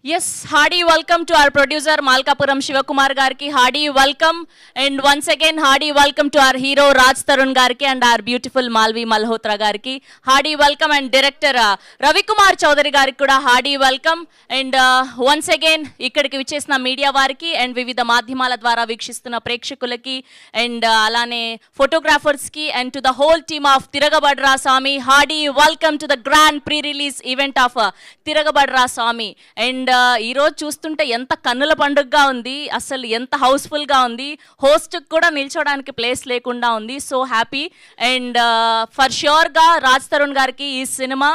Yes, hearty welcome to our producer Malkapuram Shivakumar Garki. Hearty welcome, and once again hearty welcome to our hero Raj Tarun Garki and our beautiful Malvi Malhotra Garki. Hearty welcome, and director Ravi Kumar Chaudhary Garki kuda hearty welcome, and once again ikkadiki vichesina media variki and వివిధ మాధ్యమాల ద్వారా వీక్షిస్తున్న ప్రేక్షకులకి and అలానే photographers ki and to the whole team of Tiragabadra Swami, hearty welcome to the grand pre-release event of Tiragabadra Swami. And ఈరోజు చూస్తుంటే ఎంత కన్నుల పండుగగా ఉంది, అసలు ఎంత హౌస్ఫుల్గా ఉంది, హోస్ట్కి కూడా నిల్చోడానికి ప్లేస్ లేకుండా ఉంది. సో హ్యాపీ అండ్ ఫర్ ష్యూర్గా రాజ్ తరుణ్ గారికి ఈ సినిమా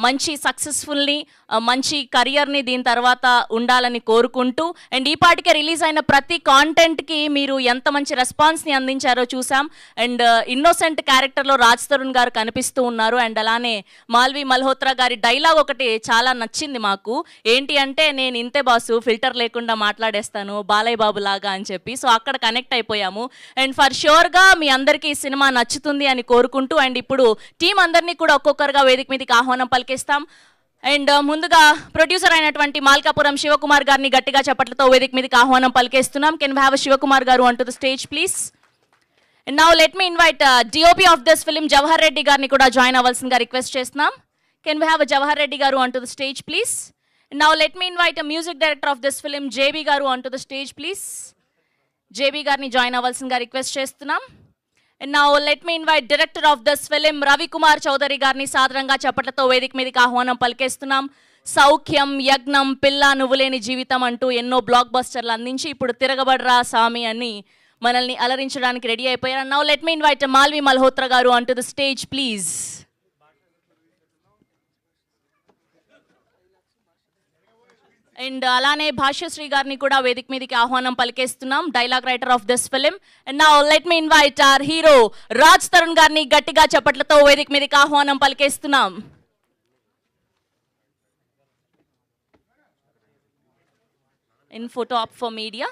మంచి సక్సెస్ఫుల్ని మంచి కెరియర్ని దీని తర్వాత ఉండాలని కోరుకుంటూ, అండ్ ఈ పాటికే రిలీజ్ అయిన ప్రతి కాంటెంట్కి మీరు ఎంత మంచి రెస్పాన్స్ని అందించారో చూసాం. అండ్ ఇన్నోసెంట్ క్యారెక్టర్లో రాజ్ తరుణ్ గారు కనిపిస్తూ ఉన్నారు. అండ్ అలానే మాల్వి మల్హోత్రా గారి డైలాగ్ ఒకటి చాలా నచ్చింది మాకు. ఏంటి అంటే, నేను ఇంతే బాసు, ఫిల్టర్ లేకుండా మాట్లాడేస్తాను బాలయ్య బాబు లాగా అని చెప్పి. సో అక్కడ కనెక్ట్ అయిపోయాము. అండ్ ఫర్ ష్యూర్గా మీ అందరికీ ఈ సినిమా నచ్చుతుంది అని కోరుకుంటూ, అండ్ ఇప్పుడు టీం అందరినీ కూడా ఒక్కొక్కరుగా వేదిక మీదకి ఆహ్వానం పలికిస్తాం. అండ్ ముందుగా ప్రొడ్యూసర్ అయినటువంటి మాల్కాపురం శివకుమార్ గారిని గట్టిగా చప్పట్లతో వేదిక మీదకి ఆహ్వానం పలికేస్తున్నాం. Can we have Shivakumar garu on to the stage please. And now let me invite DOP of this film Jawahar Reddy గారిని కూడా జాయిన్ అవ్వాల్సిందిగా రిక్వెస్ట్ చేస్తున్నాం. Can we have Jawahar Reddy garu on to the stage please. And now let me invite a music director of this film, JB Garu, onto the stage, please. JB Garni join అవ్వాల్సిందిగా request చేస్తున్నాం. And now let me invite director of this film, Ravi Kumar Chaudhary Garni సాదరంగా చప్పట్లతో వేదిక మీదకి ఆహ్వానం పలికేస్తున్నాం. సౌఖ్యం, యజ్ఞం, పిల్ల, నువ్వులేని జీవితం అంటూ ఎన్నో బ్లాక్ బస్టర్లు అందించి ఇప్పుడు తిరగబడరా సామి అని మనల్ని అలరించడానికి రెడీ అయిపోయారు. And now let me invite Malvi Malhotra గారు onto the stage, please. And అలానే భాష్యశ్రీ గారిని కూడా వేదిక మీదకి ఆహ్వానం పలికేస్తున్నాం, dialogue writer of this film. And now let me invite our hero Raj Tarun గారిని గట్టిగా చప్పట్లతో వేదిక మీదకి ఆహ్వానం పలికేస్తున్నాం. In photo op for media.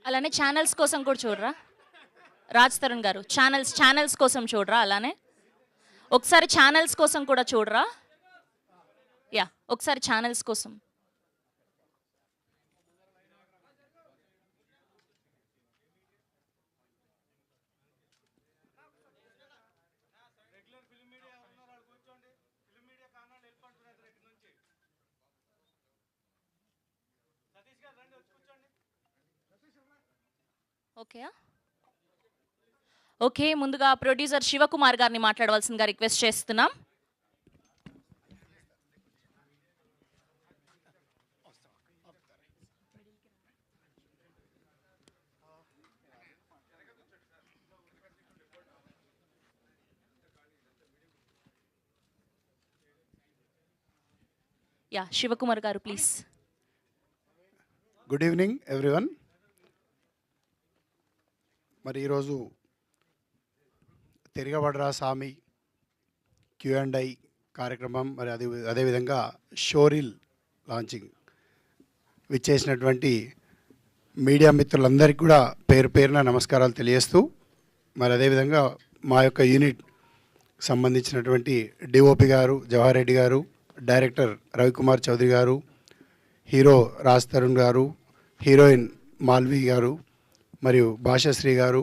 అలానే ఛానల్స్ కోసం కూడా చూడరా రాజ్ తరుణ్ గారు, ఛానల్స్ కోసం చూడరా, అలానే ఒకసారి ఛానల్స్ కోసం కూడా చూడరా. యా, ఒకసారి ఛానల్స్ కోసం. ఓకే ఓకే, ముందుగా ప్రొడ్యూసర్ శివకుమార్ గారిని మాట్లాడవలసిందిగా రిక్వెస్ట్ చేస్తున్నాం. యా, శివకుమార్ గారు ప్లీజ్. Good evening everyone. మరి ఈరోజు తిరగబడరా స్వామి Q&I కార్యక్రమం, మరి అదేవిధంగా షోరీల్ లాంచింగ్ విచ్చేసినటువంటి మీడియా మిత్రులందరికీ కూడా పేరు పేరున నమస్కారాలు తెలియజేస్తూ, మరి అదేవిధంగా మా యొక్క యూనిట్ సంబంధించినటువంటి డిఓపి గారు జవహర్ రెడ్డి గారు, డైరెక్టర్ రవికుమార్ చౌదరి గారు, హీరో రాజ్ తరుణ్ గారు, హీరోయిన్ మాల్వి గారు, మరియు భాషశ్రీ గారు,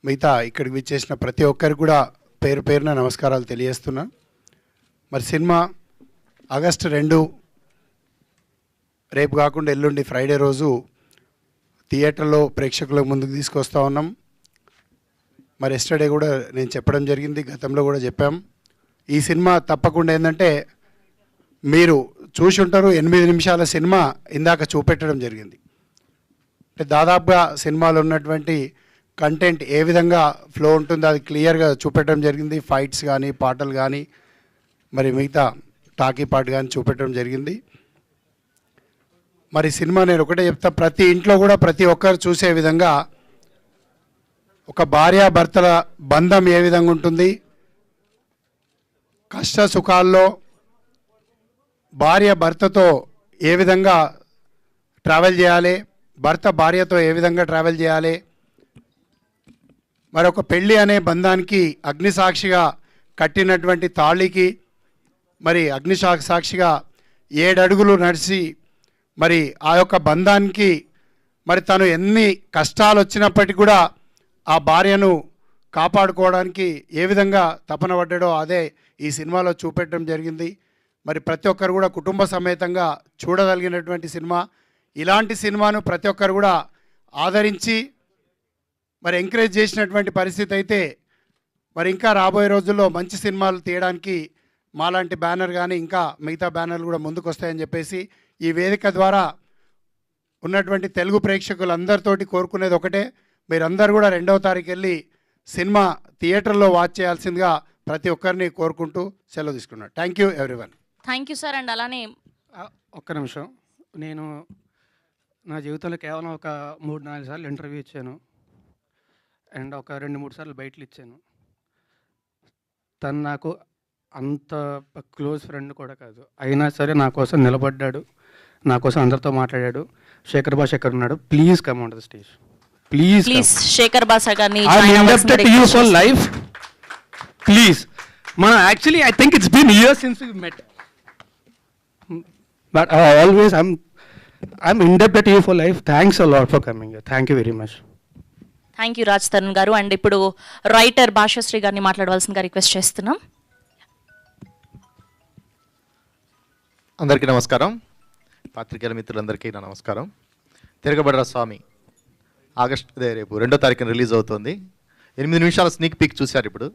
మిగతా ఇక్కడికి విచ్చేసిన ప్రతి ఒక్కరికి కూడా పేరు పేరున నమస్కారాలు తెలియజేస్తున్నా. మరి సినిమా ఆగస్టు 2 రేపు కాకుండా ఎల్లుండి ఫ్రైడే రోజు థియేటర్లో ప్రేక్షకుల ముందుకు తీసుకొస్తా ఉన్నాం. మరి ఎస్టర్డే కూడా నేను చెప్పడం జరిగింది, గతంలో కూడా చెప్పాం. ఈ సినిమా తప్పకుండా ఏంటంటే మీరు చూసి ఉంటారు, 8 నిమిషాల సినిమా ఇందాక చూపెట్టడం జరిగింది. అంటే దాదాపుగా సినిమాలో ఉన్నటువంటి కంటెంట్ ఏ విధంగా ఫ్లో ఉంటుందో అది క్లియర్గా చూపెట్టడం జరిగింది. ఫైట్స్ కానీ, పాటలు కానీ, మరి మిగతా టాకీ పాట కానీ చూపెట్టడం జరిగింది. మరి సినిమా నేను ఒకటే చెప్తా, ప్రతి ఇంట్లో కూడా ప్రతి ఒక్కరు చూసే విధంగా ఒక భార్యాభర్తల బంధం ఏ విధంగా ఉంటుంది, కష్ట సుఖాల్లో భార్య భర్తతో ఏ విధంగా ట్రావెల్ చేయాలి, భర్త భార్యతో ఏ విధంగా ట్రావెల్ చేయాలి, మరొక పెళ్ళి అనే బంధానికి అగ్నిసాక్షిగా కట్టినటువంటి తాళికి మరి అగ్నిసాక్షిగా 7 అడుగులు నడిచి మరి ఆ యొక్క బంధానికి మరి తను ఎన్ని కష్టాలు వచ్చినప్పటికీ కూడా ఆ భార్యను కాపాడుకోవడానికి ఏ విధంగా తపన పడ్డాడో అదే ఈ సినిమాలో చూపెట్టడం జరిగింది. మరి ప్రతి ఒక్కరు కూడా కుటుంబ సమేతంగా చూడగలిగినటువంటి సినిమా. ఇలాంటి సినిమాను ప్రతి ఒక్కరు కూడా ఆదరించి మరి ఎంకరేజ్ చేసినటువంటి పరిస్థితి అయితే మరి ఇంకా రాబోయే రోజుల్లో మంచి సినిమాలు తీయడానికి మాలాంటి బ్యానర్ కానీ ఇంకా మిగతా బ్యానర్లు కూడా ముందుకు వస్తాయని చెప్పేసి ఈ వేదిక ద్వారా ఉన్నటువంటి తెలుగు ప్రేక్షకులందరితోటి కోరుకునేది ఒకటే, మీరందరూ కూడా 2వ తారీఖు వెళ్ళి సినిమా థియేటర్లో వాచ్ చేయాల్సిందిగా ప్రతి ఒక్కరిని కోరుకుంటూ సెలవు తీసుకున్నాను. Thank you everyone. Thank you sir. And అలానే ఒక్క నిమిషం, నేను నా జీవితంలో కేవలం ఒక 3-4 సార్లు ఇంటర్వ్యూ ఇచ్చాను అండ్ ఒక 2-3 సార్లు బయటలు ఇచ్చాను. తను నాకు అంత క్లోజ్ ఫ్రెండ్ కూడా కాదు, అయినా సరే నా కోసం నిలబడ్డాడు, నా కోసం అందరితో మాట్లాడాడు. శేఖర్ భాష ఎక్కడ ఉన్నాడు? Please come on the stage, please Shekhar Basha గారిని ఫర్ లైఫ్ ప్లీజ్. మనం actually I think it's been years since we met, but always I'm indebted to you for life. Thanks a lot for coming. Thank you very much. Thank you Raj Tarun garu. And ఇప్పుడు writer Bhashasree గారిని మాట్లాడవలసిందిగా request చేస్తున్నాం. అందరికీ నమస్కారం, పాత్రికేయుల మిత్రులందరికీ నా నమస్కారం. తిరగబడ్డ స్వామి రేపు 2వ తారీఖున రిలీజ్ అవుతుంది. 8 నిమిషాల స్నీక్ పీక్ చూశారు. ఇప్పుడు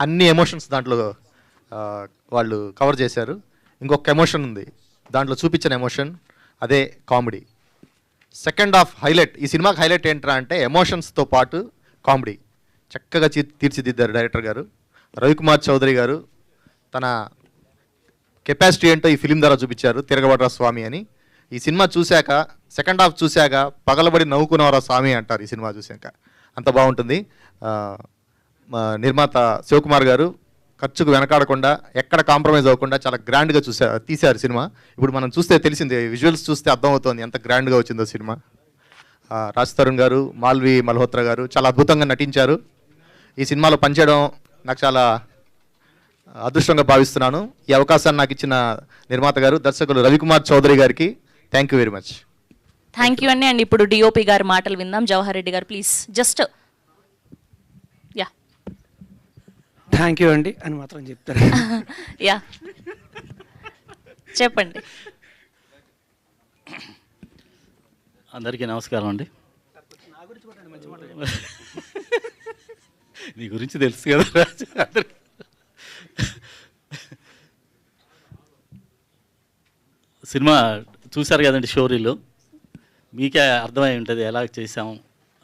అన్ని ఎమోషన్స్ దాంట్లో వాళ్ళు కవర్ చేశారు. ఇంకొక ఎమోషన్ ఉంది దాంట్లో చూపించిన ఎమోషన్, అదే కామెడీ. Second half highlight. ఈ సినిమాకి హైలైట్ ఏంట్రా అంటే ఎమోషన్స్తో పాటు కామెడీ చక్కగా తీర్చిదిద్దారు డైరెక్టర్ గారు. రవికుమార్ చౌదరి గారు తన కెపాసిటీ ఏంటో ఈ ఫిలిం ద్వారా చూపించారు, తిరగబడ్డ స్వామి అని. ఈ సినిమా చూశాక సెకండ్ హాఫ్ చూశాక పగలబడి నవ్వుకున్నవారా స్వామి అంటారు ఈ సినిమా చూశాక. అంత బాగుంటుంది. నిర్మాత శివకుమార్ గారు ఖర్చుకు వెనకాడకుండా ఎక్కడ కాంప్రమైజ్ అవ్వకుండా చాలా గ్రాండ్గా తీశారు సినిమా. ఇప్పుడు మనం చూస్తే తెలిసింది, విజువల్స్ చూస్తే అర్థమవుతుంది ఎంత గ్రాండ్గా వచ్చిందో సినిమా. రాజ్ తరుణ్ గారు, మాల్వి మల్హోత్రా గారు చాలా అద్భుతంగా నటించారు. ఈ సినిమాలో పనిచేయడం నాకు చాలా అదృష్టంగా భావిస్తున్నాను. ఈ అవకాశాన్ని నాకు ఇచ్చిన నిర్మాత గారు, దర్శకులు రవికుమార్ చౌదరి గారికి thank you very much. Thank you అండి. అండ్ ఇప్పుడు డిఓపి గారి మాటలు విందాం. జవహర్ రెడ్డి గారు please just yeah thank you అండి అని మాత్రం చెప్తారు. యా చెప్పండి. అందరికీ నమస్కారం అండి. నీ గురించి తెలుసు కదా రాజు. సినిమా చూశారు కదండి, షోరీలో మీకే అర్థమై ఉంటుంది ఎలా చేసాం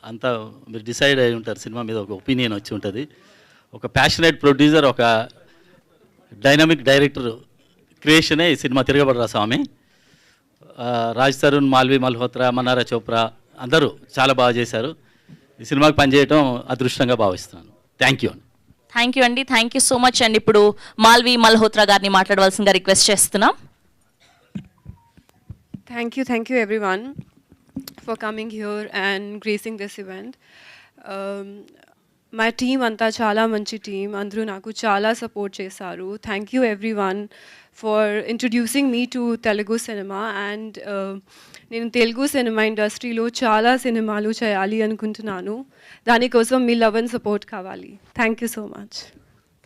అంతా. మీరు డిసైడ్ అయి ఉంటారు, సినిమా మీద ఒక ఒపీనియన్ వచ్చి ఉంటుంది. ఒక ప్యాషనేట్ ప్రొడ్యూసర్, ఒక డైనమిక్ డైరెక్టర్ క్రియేషనే ఈ సినిమా తిరగబడ్డ స్వామి. రాజ్ తరుణ్, మాల్వి మల్హోత్రా, మన్నారా చోప్రా అందరూ చాలా బాగా చేశారు. ఈ సినిమాకి పనిచేయటం అదృష్టంగా భావిస్తున్నాను. థ్యాంక్ యూ అండి. థ్యాంక్ యూ అండి, థ్యాంక్ యూ సో మచ్ అండి. ఇప్పుడు మాల్వి మల్హోత్రా గారిని మాట్లాడవలసిందిగా రిక్వెస్ట్ చేస్తున్నాం. Thank you everyone for coming here and gracing this event. My team anta chala manchi team, andru naku chala support chesaru. Thank you everyone for introducing me to Telugu cinema, and nenu Telugu cinema industry lo chala cinemalu cheyali anukuntunnanu. Dani kosam mee love and support kavali. Thank you so much.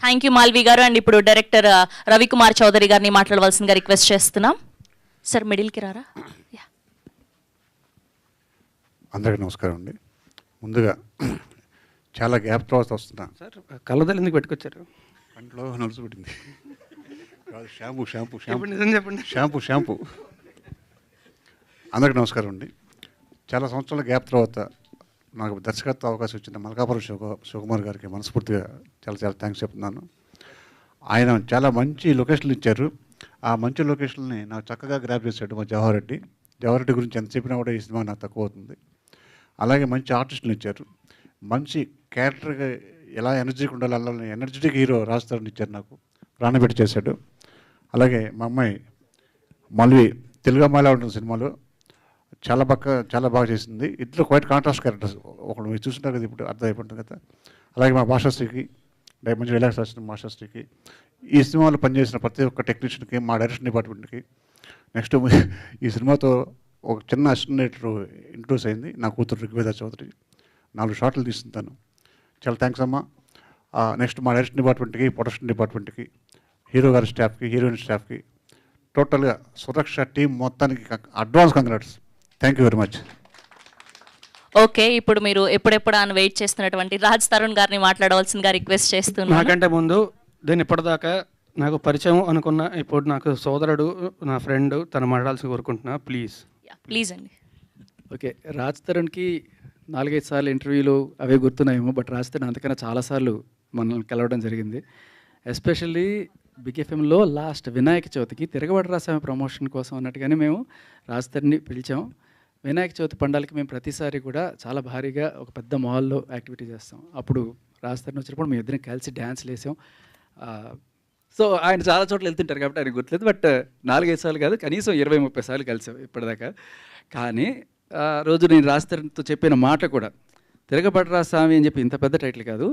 Thank you Malvi గారు. And ఇప్పుడు director Ravikumar Chowdary గారిని మాట్లాడవలసిందిగా request చేస్తున్నాం. Sir మిడిల్కి రారా. అందరికీ నమస్కారం అండి. ముందుగా చాలా గ్యాప్ తర్వాత వస్తున్నా. సార్ కళ్ళదలు ఎందుకు పెట్టుకొచ్చారు? కంట్లో నలుసుకుంటుంది కాదు, షాంపూ షాంపూ ఇప్పుడు నిజం చెప్పండి. షాంపూ. అందరికీ నమస్కారం అండి. చాలా సంవత్సరాల గ్యాప్ తర్వాత నాకు దర్శకత్వ అవకాశం ఇచ్చిన మల్కాపురం శివకుమార్ గారికి మనస్ఫూర్తిగా చాలా చాలా థ్యాంక్స్ చెప్తున్నాను. ఆయన చాలా మంచి లొకేషన్లు ఇచ్చారు. ఆ మంచి లొకేషన్ని నాకు చక్కగా గ్రాప్ చేశాడు మా జవహర్ రెడ్డి గురించి ఎంత చెప్పినా కూడా ఈ సినిమా నాకు తక్కువ అవుతుంది. అలాగే మంచి ఆర్టిస్టులు ఇచ్చారు. మంచి క్యారెక్టర్గా ఎలా ఎనర్జీకి ఉండాలి అలానే ఎనర్జెటిక్ హీరో రాజ్ తరుణ్ ఇచ్చారు, నాకు ప్రాణపెట్టి చేశాడు. అలాగే మా అమ్మాయి మల్వి తెలుగు అమ్మాయిలా ఉంటుంది సినిమాలో, చాలా బాగా చేసింది. ఇద్దరు క్వైట్ కాంట్రాస్ట్ క్యారెక్టర్స్. ఒకడు మీరు చూస్తుంటారు కదా, ఇప్పుడు అర్థం అయిపోతుంది కదా. అలాగే మా భాషాశ్రీకి మంచి రిలాక్స్ రాసిన భాషాశ్రీకి, ఈ సినిమాలో పనిచేసిన ప్రతి ఒక్క టెక్నీషియన్కి, మా డైరెక్షన్ డిపార్ట్మెంట్కి. నెక్స్ట్ ఈ సినిమాతో ఒక చిన్న అసిస్టెంట్ ఇంట్రొడ్యూస్ అయింది, నా కూతురు ఋగ్వేద చౌదరి. 4 షాట్లు తీస్తుంటాను. చాలా థ్యాంక్స్ అమ్మా. నెక్స్ట్ మా డైరెక్షన్ డిపార్ట్మెంట్కి, ప్రొడక్షన్ డిపార్ట్మెంట్కి, హీరో గారి స్టాఫ్కి, హీరోయిన్ స్టాఫ్కి, టోటల్గా సురక్ష టీం మొత్తానికి advance congrats. Thank you very much. Okay, ఇప్పుడు మీరు ఎప్పుడెప్పుడు అని వెయిట్ చేస్తున్నటువంటి రాజ్ తరుణ్ గారిని మాట్లాడవలసిందిగా రిక్వెస్ట్ చేస్తున్నాను. నాకంటే ముందు దీన్ని ఇప్పటిదాకా నాకు పరిచయం అనుకున్న ఇప్పుడు నాకు సోదరుడు, నా ఫ్రెండ్, తను మాట్లాడాల్సి కోరుకుంటున్నా. ప్లీజ్ అండి. ఓకే, రాజ్ తరుణ్కి 4-5 సార్లు ఇంటర్వ్యూలు అవే గుర్తున్నాయేమో, బట్ రాజ్ తరుణ్ అంతకన్నా చాలాసార్లు మనల్ని కలవడం జరిగింది. ఎస్పెషల్లీ బిగ్ ఎఫ్ఎంలో లాస్ట్ వినాయక చవితికి తిరగబడి రాసాము ప్రమోషన్ కోసం అన్నట్టుగానే మేము రాజ్ తరుణ్ని పిలిచాం. వినాయక చవితి పండాలకి మేము ప్రతిసారి కూడా చాలా భారీగా ఒక పెద్ద మాల్లో యాక్టివిటీ చేస్తాం. అప్పుడు రాజ్ తరుణ్ వచ్చినప్పుడు మేము ఇద్దరం కలిసి డ్యాన్స్లు వేసాం. సో ఆయన చాలా చోట్ల వెళ్తుంటారు కాబట్టి ఆయన గుర్తులేదు, బట్ 4-5 సార్లు కాదు, కనీసం 20-30 సార్లు కలిసాం ఇప్పటిదాకా. కానీ రోజు నేను రాజ్ తరుణ్తో చెప్పిన మాట కూడా, తిరగబడ్రా స్వామి అని చెప్పి ఇంత పెద్ద టైటిల్ కాదు,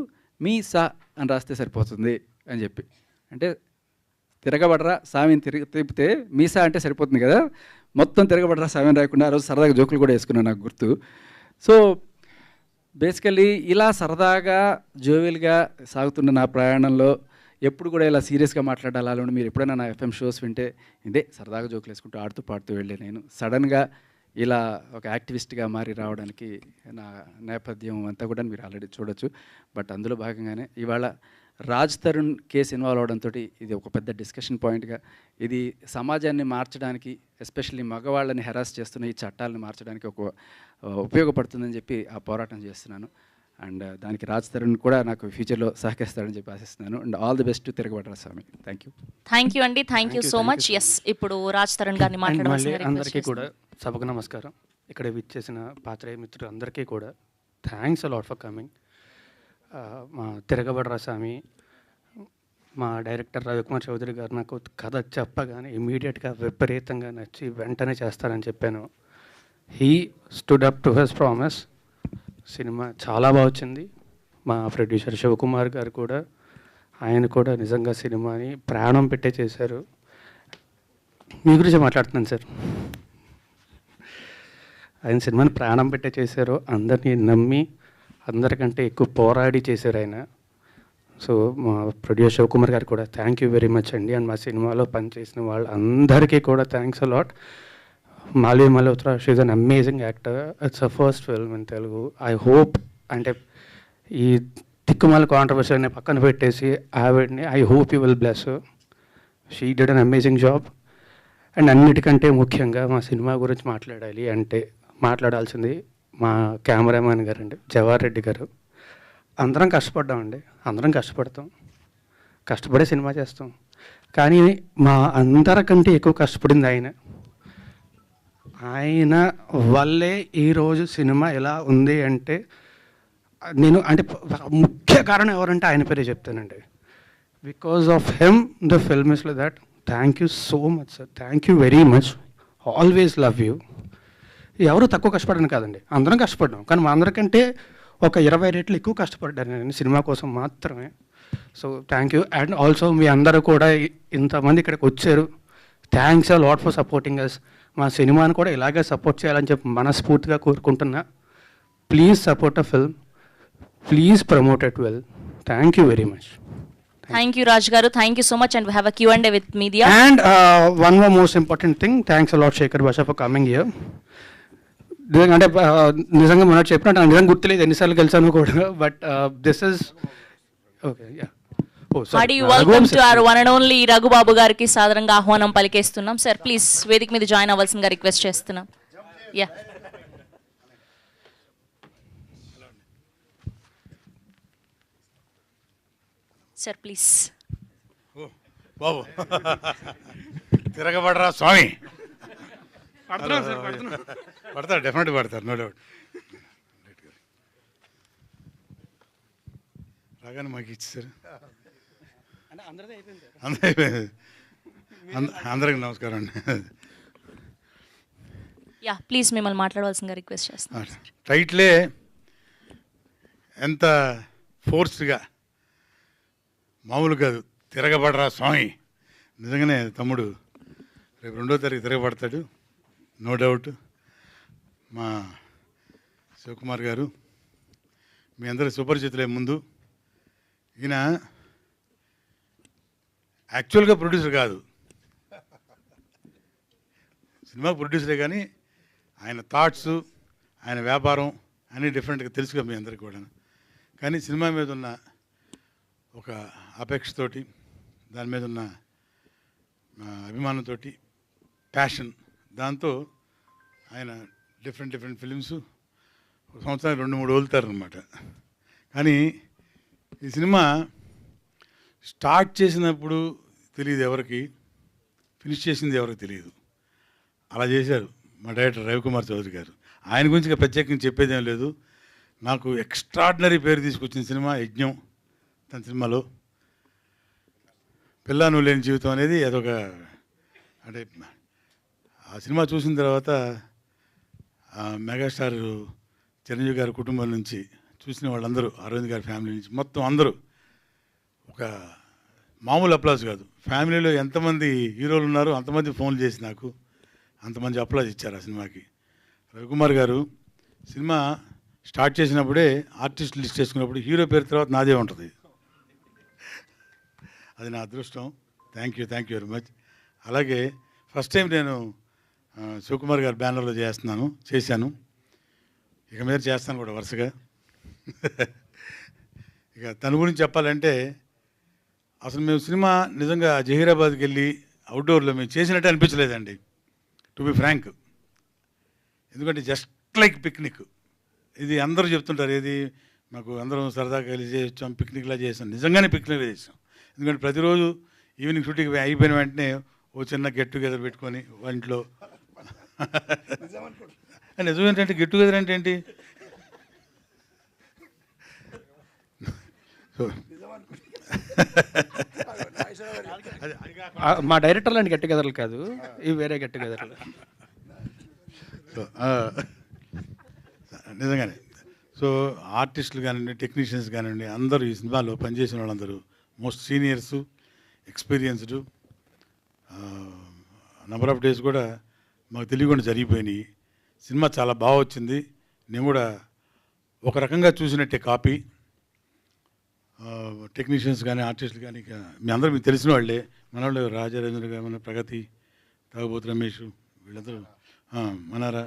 మీ సా అని రాస్తే సరిపోతుంది అని చెప్పి. అంటే తిరగబడ్రా స్వామిని తిప్పితే మీసా అంటే సరిపోతుంది కదా, మొత్తం తిరగబడ్రా స్వామిని రాయకుండా ఆ రోజు సరదాగా జోకులు కూడా వేసుకున్నాను, నాకు గుర్తు. సో బేసికల్లీ ఇలా సరదాగా జోవియల్గా సాగుతున్న నా ప్రయాణంలో ఎప్పుడు కూడా ఇలా సీరియస్గా మాట్లాడాలని మీరు ఎప్పుడైనా నా ఎఫ్ఎం షోస్ వింటే ఇదే సరదాగా జోకులు వేసుకుంటూ ఆడుతూ పాడుతూ వెళ్ళే నేను సడన్గా ఇలా ఒక యాక్టివిస్ట్గా మారి రావడానికి నా నేపథ్యం అంతా కూడా మీరు ఆల్రెడీ చూడొచ్చు. బట్ అందులో భాగంగానే ఇవాళ రాజ్ తరుణ్ కేసు ఇన్వాల్వ్ అవడంతో ఇది ఒక పెద్ద డిస్కషన్ పాయింట్గా, ఇది సమాజాన్ని మార్చడానికి, ఎస్పెషల్లీ మగవాళ్ళని హెరాస్ చేస్తున్న ఈ చట్టాలను మార్చడానికి ఒక ఉపయోగపడుతుందని చెప్పి ఆ పోరాటం చేస్తున్నాను. అండ్ దానికి రాజ్ తరుణ్ కూడా నాకు ఫ్యూచర్లో సహకరిస్తాడని చెప్పి ఆశిస్తున్నాను. And all the best Tiragabadara Swami. Thank you అండి, thank you so much. Yes, ఇప్పుడు రాజ్ తరుణ్ గారిని మాట్లాడాలి. అందరికీ కూడా సభకు నమస్కారం. ఇక్కడ విచ్చేసిన పాత్రేయ మిత్రులు అందరికీ కూడా థ్యాంక్స్ అలాట్ ఫర్ కమింగ్. మా తిరగబడ్రా స్వామి, మా డైరెక్టర్ రవికుమార్ చౌదరి గారు నాకు కథ చెప్పగానే ఇమీడియట్గా విపరీతంగా నచ్చి వెంటనే చేస్తారని చెప్పాను. He stood up to his promise. Cinema చాలా బాగా వచ్చింది. మా ప్రొడ్యూసర్ శివకుమార్ గారు కూడా, ఆయన కూడా నిజంగా సినిమాని ప్రాణం పెట్టే చేశారు. మీ గురించి మాట్లాడుతున్నాను సార్. ఆయన సినిమాని ప్రాణం పెట్టే చేశారు, అందరినీ నమ్మి అందరికంటే ఎక్కువ పోరాడి చేశారు ఆయన. సో మా ప్రొడ్యూసర్ శివకుమార్ గారు కూడా థ్యాంక్ యూ వెరీ మచ్ అండి. అండ్ మా సినిమాలో పనిచేసిన వాళ్ళందరికీ కూడా thanks a lot. Malvi Malhotra, she is an amazing actor. It's a first film in Telugu. I hope, అంటే ఈ తిక్కుమాల కాంట్రవర్సీని పక్కన పెట్టేసి ఆవిడ్ని I hope you will bless. She did an amazing job. And అన్నిటికంటే ముఖ్యంగా మా సినిమా గురించి మాట్లాడాలి అంటే మాట్లాడాల్సింది మా కెమెరామ్యాన్ గారు అండి, జవహర్ రెడ్డి గారు. అందరం కష్టపడ్డామండి, అందరం కష్టపడతాం, కష్టపడే సినిమా చేస్తాం. కానీ మా అందరికంటే ఎక్కువ కష్టపడింది ఆయన. ఆయన వల్లే ఈరోజు సినిమా ఎలా ఉంది అంటే నేను అంటే ముఖ్య కారణం ఎవరంటే ఆయన పేరే చెప్తానండి. Because of him the film is like that. Thank you so much sir, thank you very much, always love you. ఎవరు తక్కువ కష్టపడను కాదండి, అందరం కష్టపడ్డాం, కానీ మా అందరికంటే ఒక 20 రెట్లు ఎక్కువ కష్టపడ్డాను నేను సినిమా కోసం మాత్రమే. So thank you. And also మీ అందరూ కూడా ఇంతమంది ఇక్కడికి వచ్చారు, thanks a lot for supporting us. మా సినిమాని కూడా ఇలాగే సపోర్ట్ చేయాలని చెప్పి మనస్ఫూర్తిగా కోరుకుంటున్నా. Please support a film, please promote it well. Thank you very much. Thank you, Raj garu. Thank you so much, and we have a Q&A with media. And one more most important thing, thanks a lot Shekhar Basha for coming here. అంటే నిజంగా మనం చెప్పినట్టు నాకు నిజంగా గుర్తులేదు ఎన్నిసార్లు కలిసాను కూడా, but this is okay. Hearty welcome to our one and only Raghu Babu గారికి సాదరంగా ఆహ్వానం పలికేస్తున్నాం. సార్ ప్లీజ్ వేదిక మీద జాయిన్ అవ్వాల్సిందిగా రిక్వెస్ట్ చేస్తున్నాం. Yeah sir please. బాబు తిరగబడరా స్వామి. పడతారు, డెఫినెట్గా పడతారు, నో డౌట్. రాగానే మాకు ఇచ్చేసారు. అందరికి నమస్కారం అండి. యా ప్లీజ్ మిమ్మల్ని మాట్లాడవలసిందిగా రిక్వెస్ట్ చేస్తున్నాం. టైటిలే ఎంత ఫోర్స్గా, మామూలు కాదు, తిరగబడరా స్వామి. నిజంగానే తమ్ముడు రేపు 2వ తారీఖు తిరగబడతాడు, నో డౌట్. మా శివకుమార్ గారు మీ అందరి సుపరిచితులే. ముందు ఈయన యాక్చువల్గా ప్రొడ్యూసర్ కాదు, సినిమా ప్రొడ్యూసరే, కానీ ఆయన థాట్స్, ఆయన వ్యాపారం అన్నీ డిఫరెంట్గా తెలుసుగా మీ అందరికీ కూడా. కానీ సినిమా మీద ఉన్న ఒక అపేక్షతోటి, దాని మీద ఉన్న అభిమానంతో, ప్యాషన్, దాంతో ఆయన డిఫరెంట్ ఫిలిమ్స్ ఒక సంవత్సరానికి 2-3 వదులుతారనమాట. కానీ ఈ సినిమా స్టార్ట్ చేసినప్పుడు తెలియదు ఎవరికి, ఫినిష్ చేసింది ఎవరికి తెలియదు. అలా చేశారు మా డైరెక్టర్ రవికుమార్ చౌదరి గారు. ఆయన గురించి ఇక ప్రత్యేకంగా చెప్పేదేం లేదు. నాకు ఎక్స్ట్రాడినరీ పేరు తీసుకొచ్చిన సినిమా యజ్ఞం. తన సినిమాలో పిల్ల నువ్వు లేని జీవితం అనేది అదొక, అంటే ఆ సినిమా చూసిన తర్వాత మెగాస్టార్ చిరంజీవి గారి కుటుంబం నుంచి చూసిన వాళ్ళందరూ, అరవింద్ గారి ఫ్యామిలీ నుంచి మొత్తం అందరూ, ఒక మామూలు అప్లాజ్ కాదు, ఫ్యామిలీలో ఎంతమంది హీరోలు ఉన్నారో అంతమంది ఫోన్లు చేసి నాకు అంతమంది అప్లాజ్ ఇచ్చారు ఆ సినిమాకి. రవికుమార్ గారు సినిమా స్టార్ట్ చేసినప్పుడే ఆర్టిస్ట్ లిస్ట్ చేసుకున్నప్పుడు హీరో పేరు తర్వాత నాదే ఉంటుంది. అది నా అదృష్టం. Thank you very much. అలాగే ఫస్ట్ టైం నేను శివకుమార్ గారి బ్యానర్లో చేశాను, ఇక మీద చేస్తాను కూడా వరుసగా. ఇక తన గురించి చెప్పాలంటే, అసలు మేము సినిమా నిజంగా జహీరాబాద్కి వెళ్ళి అవుట్డోర్లో మేము చేసినట్టే అనిపించలేదండి, టు బి ఫ్రాంక్. ఎందుకంటే జస్ట్ లైక్ పిక్నిక్. ఇది అందరూ చెప్తుంటారు, ఏది మాకు అందరం సరదాగా కలిసి చేసాం, పిక్నిక్లా చేసాం. నిజంగానే పిక్నిక్లా చేసాం. ఎందుకంటే ప్రతిరోజు ఈవినింగ్ షూటింగ్ అయిపోయిన వెంటనే ఓ చిన్న గెట్ టుగెదర్ పెట్టుకొని ఇంట్లో. నిజం ఏంటంటే గెట్ టుగెదర్ అంటే ఏంటి? మా డైరెక్టర్లు అంటే గెట్ టుగెదర్లు కాదు, ఇవి వేరే గెట్ టుగెదర్లు. నిజంగానే. సో ఆర్టిస్టులు కానివ్వండి, టెక్నీషియన్స్ కానివ్వండి, అందరూ ఈ సినిమాలో పనిచేసిన వాళ్ళందరూ most seniors, experienced. Number of days కూడా మాకు తెలియకుండా జరిగిపోయినాయి. సినిమా చాలా బాగా వచ్చింది. నేను కూడా ఒక రకంగా చూసినట్టే కాపీ. టెక్నీషియన్స్ కానీ ఆర్టిస్టులు కానీ మీ అందరూ మీకు తెలిసిన వాళ్ళే. మన వాళ్ళు రాజారేంద్ర గారు, మన ప్రగతి, తాగుబోతు రమేష్, వీళ్ళందరూ, మనారా,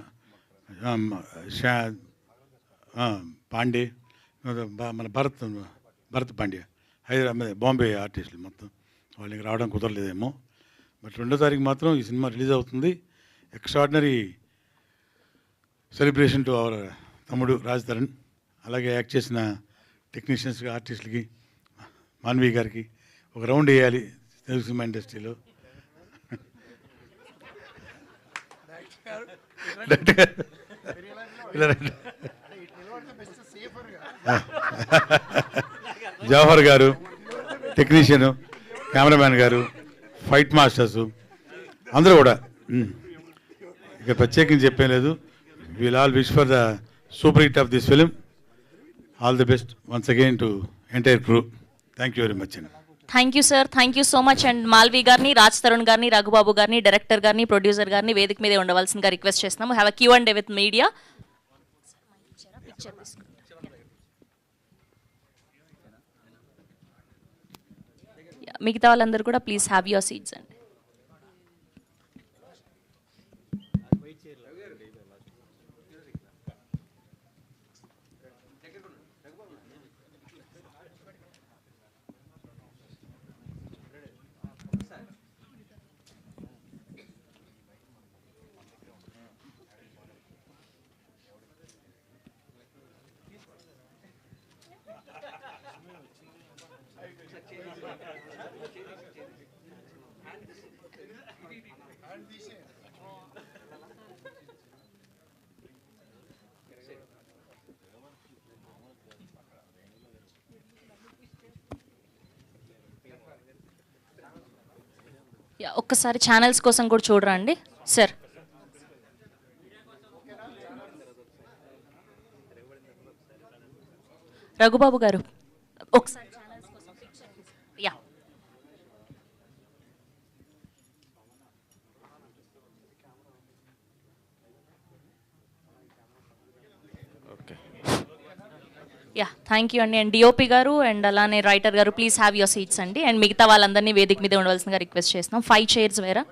పాండే, మన భరత్ పాండ్య, హైదరాబాద్, బాంబే ఆర్టిస్టులు మొత్తం. వాళ్ళకి రావడం కుదరలేదేమో. బట్ 2వ తారీఖు మాత్రం ఈ సినిమా రిలీజ్ అవుతుంది. ఎక్స్ట్రాడినరీ సెలబ్రేషన్ టు అవర్ తమ్ముడు రాజ్ తరుణ్. అలాగే యాక్ట్ చేసిన టెక్నీషియన్స్కి, ఆర్టిస్టులకి, మాన్వి గారికి ఒక రౌండ్ వేయాలి తెలుగు సినిమా ఇండస్ట్రీలో. Jawahar garu, technician, cameraman garu, fight masters అందరూ కూడా. ఇక ప్రత్యేకించి చెప్పేం లేదు. Will all wish for the super hit of this film. All the best once again to entire crew. Thank you very much అండి. Thank you sir, thank you so much. And Malvi గారిని, రాజ్ తరుణ్ గారిని, రఘుబాబు గారిని, డైరెక్టర్ గారిని, producer గారిని వేదిక మీదే ఉండవలసిందిగా request చేస్తున్నాము. Have a Q&A with media. మిగతా వాళ్ళందరూ కూడా ప్లీజ్ హ్యావ్ యువర్ సీట్స్ అండి. ఒక్కసారి ఛానల్స్ కోసం కూడా చూడరండి సార్. రఘుబాబు గారు ఒకసారి ఛానల్స్ కోసం picture. Yeah yeah thank you అండి. అండ్ డిఓపి గారు అండ్ అలానే రైటర్ గారు ప్లీజ్ హ్యావ్ యువర్ సీట్స్ అండి. అండ్ మిగతా వాళ్ళందరినీ వేదిక మీద ఉండవలసిందిగా రిక్వెస్ట్ చేస్తున్నాం. 5 చైర్స్ వేరా.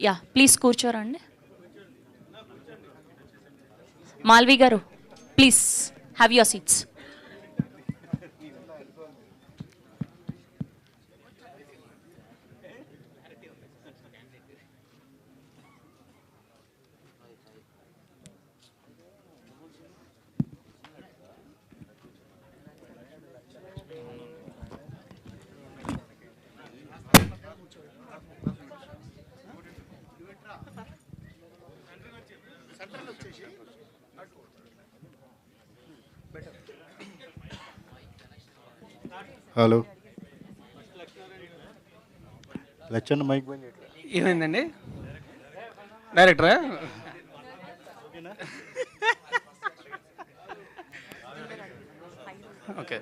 యా ప్లీజ్ కూర్చోరండి. Malvi garu please have your seats. Hello Lachanna mike బంద్. ఏమైందండి డైరెక్టరా? ఓకే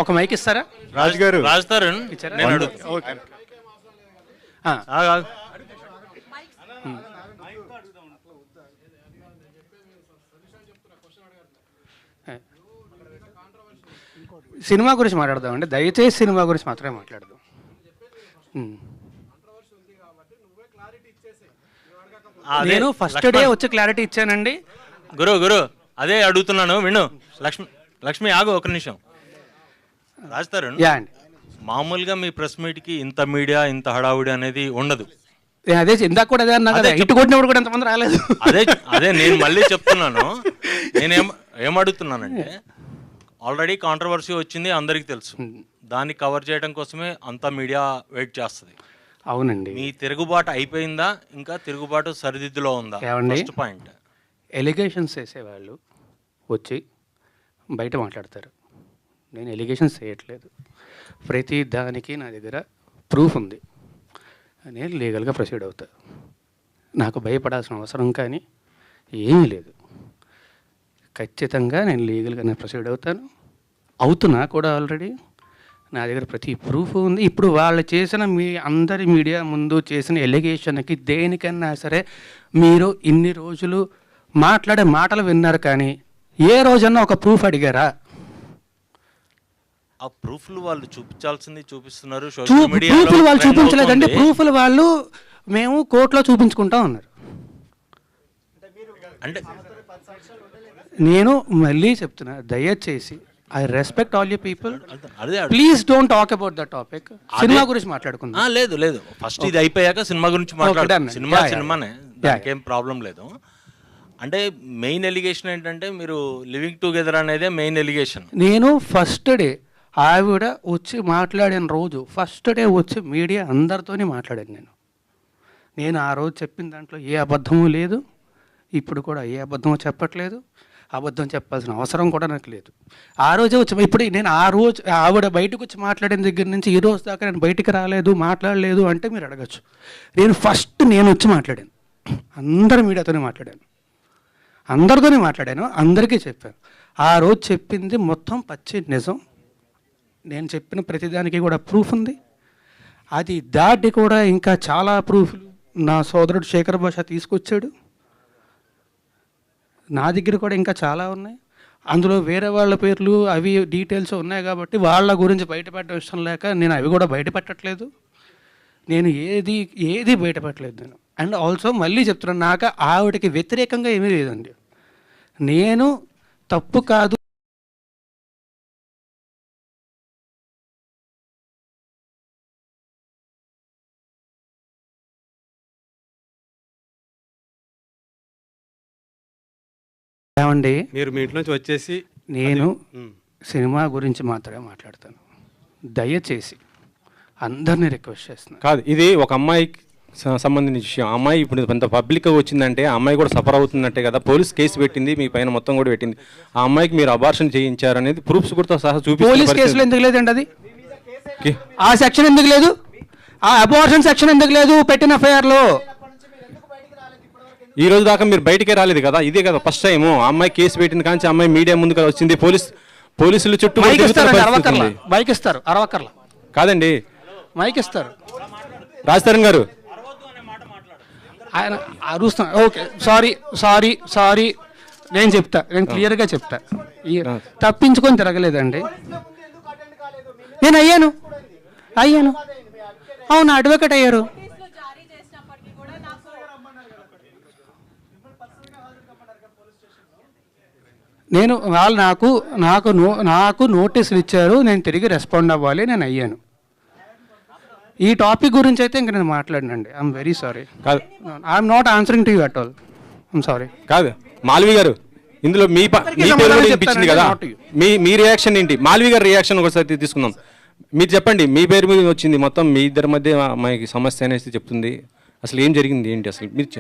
ఒక మైక్ ఇస్తారా? రాజ్ గారు రాజ్ తరుణ్ ఇచ్చారా? నేను అడుగు. ఓకే సినిమా గురించి మాట్లాడదామండి. దయచేసి సినిమా గురించి మాత్రమే మాట్లాడదాం. నేను ఫస్ట్ డే వచ్చి క్లారిటీ ఇచ్చానండి. గురు అదే అడుగుతున్నాను విను. లక్ష్మి ఆగు ఒక నిమిషం. రాజ్ తరుణ్, యా అండి. మామూలుగా మీ ప్రెస్ మీట్కి ఇంత మీడియా ఇంత హడావుడి అనేది ఉండదు. అదే ఇందాక కూడా అదే అన్నా కదా, ఇటు కొట్టినప్పుడు కూడా ఎంతమంది రాలేదు. అదే నేను మళ్ళీ చెప్తున్నాను. ఏమడుగుతున్నానంటే ఆల్రెడీ కాంట్రవర్సీ వచ్చింది, అందరికీ తెలుసు. దాన్ని కవర్ చేయడం కోసమే అంతా మీడియా వెయిట్ చేస్తుంది. అవునండి. మీ తిరుగుబాటు అయిపోయిందా, ఇంకా తిరుగుబాటు సరిదిద్దులో ఉందా? First point. ఎలిగేషన్స్ వేసేవాళ్ళు వచ్చి బయట మాట్లాడతారు. నేను ఎలిగేషన్స్ చేయట్లేదు. ప్రతి దానికి నా దగ్గర ప్రూఫ్ ఉంది. నేను లీగల్గా ప్రొసీడ్ అవుతా. నాకు భయపడాల్సిన అవసరం కానీ ఏమీ లేదు. ఖచ్చితంగా నేను లీగల్గానే ప్రొసీడ్ అవుతాను. అవుతున్నా కూడా ఆల్రెడీ. నా దగ్గర ప్రతి ప్రూఫ్ ఉంది. ఇప్పుడు వాళ్ళు చేసిన మీ అందరి మీడియా ముందు చేసిన ఎలిగేషన్కి దేనికన్నా సరే మీరు ఇన్ని రోజులు మాట్లాడే మాటలు విన్నారు, కానీ ఏ రోజన్నా ఒక ప్రూఫ్ అడిగారా? ఆ ప్రూఫ్లు వాళ్ళు చూపించాల్సింది చూపిస్తున్నారు. ప్రూఫ్లు వాళ్ళు చూపించలేదండి. ప్రూఫ్లు వాళ్ళు మేము కోర్టులో చూపించుకుంటా ఉన్నారు. అంటే నేను మళ్ళీ చెప్తున్నా, దయచేసి I respect all you people, please don't talk about the topic. Cinema గురించి మాట్లాడుకుందాం. లేదు లేదు, ఫస్ట్ ఇది అయిపోయాక సినిమా గురించి మాట్లాడదాం. సినిమానే, దానికేం ప్రాబ్లం లేదు. అంటే మెయిన్ ఎలిగేషన్ ఏంటంటే మీరు లివింగ్ టుగెదర్ అనేదే మెయిన్ ఎలిగేషన్. నేను ఫస్ట్ డే ఆవిడ వచ్చి మాట్లాడిన రోజు ఫస్ట్ డే వచ్చి మీడియా అందరితోనే మాట్లాడాను. నేను ఆ రోజు చెప్పిన దాంట్లో ఏ అబద్ధము లేదు, ఇప్పుడు కూడా ఏ అబద్ధమో చెప్పట్లేదు. అబద్ధం చెప్పాల్సిన అవసరం కూడా నాకు లేదు. ఆ రోజే వచ్చి ఇప్పుడు నేను ఆ రోజు ఆవిడ బయటకు వచ్చి మాట్లాడిన దగ్గర నుంచి ఈ రోజు దాకా నేను బయటికి రాలేదు, మాట్లాడలేదు అంటే మీరు అడగచ్చు. నేను వచ్చి మాట్లాడాను, అందరు మీడియాతోనే మాట్లాడాను, అందరితోనే మాట్లాడాను, అందరికీ చెప్పాను. ఆ రోజు చెప్పింది మొత్తం పచ్చి నిజం. నేను చెప్పిన ప్రతిదానికి కూడా ప్రూఫ్ ఉంది. అది దాటి కూడా ఇంకా చాలా ప్రూఫ్లు నా సోదరుడు శేఖర్ భాష తీసుకొచ్చాడు. నా దగ్గర కూడా ఇంకా చాలా ఉన్నాయి. అందులో వేరే వాళ్ళ పేర్లు అవి డీటెయిల్స్ ఉన్నాయి కాబట్టి వాళ్ళ గురించి బయటపెట్టడం ఇష్టం లేక నేను అవి కూడా బయటపెట్టట్లేదు. నేను ఏది బయటపెట్టలేదు నేను. అండ్ ఆల్సో మళ్ళీ చెప్తున్నాను, నాకు ఆవిడకి వ్యతిరేకంగా ఏమీ లేదండి. నేను తప్పు కాదు ఏమండి, మీరు మీ ఇంటి నుంచి వచ్చేసి నేను సినిమా గురించి మాత్రమే మాట్లాడతాను. దయచేసి అందరినీ రిక్వెస్ట్ చేస్తున్నాను. కాదు, ఇది ఒక అమ్మాయికి సంబంధించిన విషయం. అమ్మాయి ఇప్పుడు కొంత పబ్లిక్గా వచ్చిందంటే ఆ అమ్మాయి కూడా సఫర్ అవుతున్నట్టే కదా. పోలీస్ కేసు పెట్టింది, మీ పైన మొత్తం కూడా పెట్టింది. ఆ అమ్మాయికి మీరు అబార్షన్ చేయించారు అనేది ప్రూఫ్స్ కూడా సహా చూపిస్తారు. పోలీస్ కేసులో ఎందుకు లేదండి అది? ఆ సెక్షన్ ఎందుకు లేదు? ఆ అబార్షన్ సెక్షన్ ఎందుకు లేదు పెట్టిన ఎఫ్ఐఆర్లో? ఈ రోజు దాకా మీరు బయటికే రాలేదు కదా, ఇదే కదా ఫస్ట్ టైం. అమ్మాయి కేసు పెట్టింది కానీ అమ్మాయి మీడియా ముందు కదా వచ్చింది. పోలీసులు చుట్టూ మైక్ ఇస్తారు, అరవకర్లా కాదండి, మైక్ ఇస్తారు. రాజ్ తరుణ్ గారు ఆయన అరుస్తున్నారు. ఓకే, సారీ, నేను చెప్తా, నేను క్లియర్గా చెప్తా. తప్పించుకొని తిరగలేదండి. నేను అయ్యాను, అవును, అడ్వకేట్ అయ్యారు. నేను వాళ్ళు నాకు నోటీసులు ఇచ్చారు, నేను తిరిగి రెస్పాండ్ అవ్వాలి, నేను అయ్యాను. ఈ టాపిక్ గురించి అయితే ఇంక నేను మాట్లాడినండి. I'm very sorry. కాదు, I'm not answering to you at all. I'm sorry. కాదు మాల్వి గారు, ఇందులో మీ పేరు కూడా వినిపించింది కదా, మీ రియాక్షన్ ఏంటి? మాల్వి గారి రియాక్షన్ ఒకసారి తీసుకుందాం. మీరు చెప్పండి, మీ పేరు మీద వచ్చింది, మొత్తం మీ ఇద్దరి మధ్య అమ్మాయికి సమస్య అనేసి చెప్తుంది. అసలు ఏం జరిగింది ఏంటి అసలు? మీరు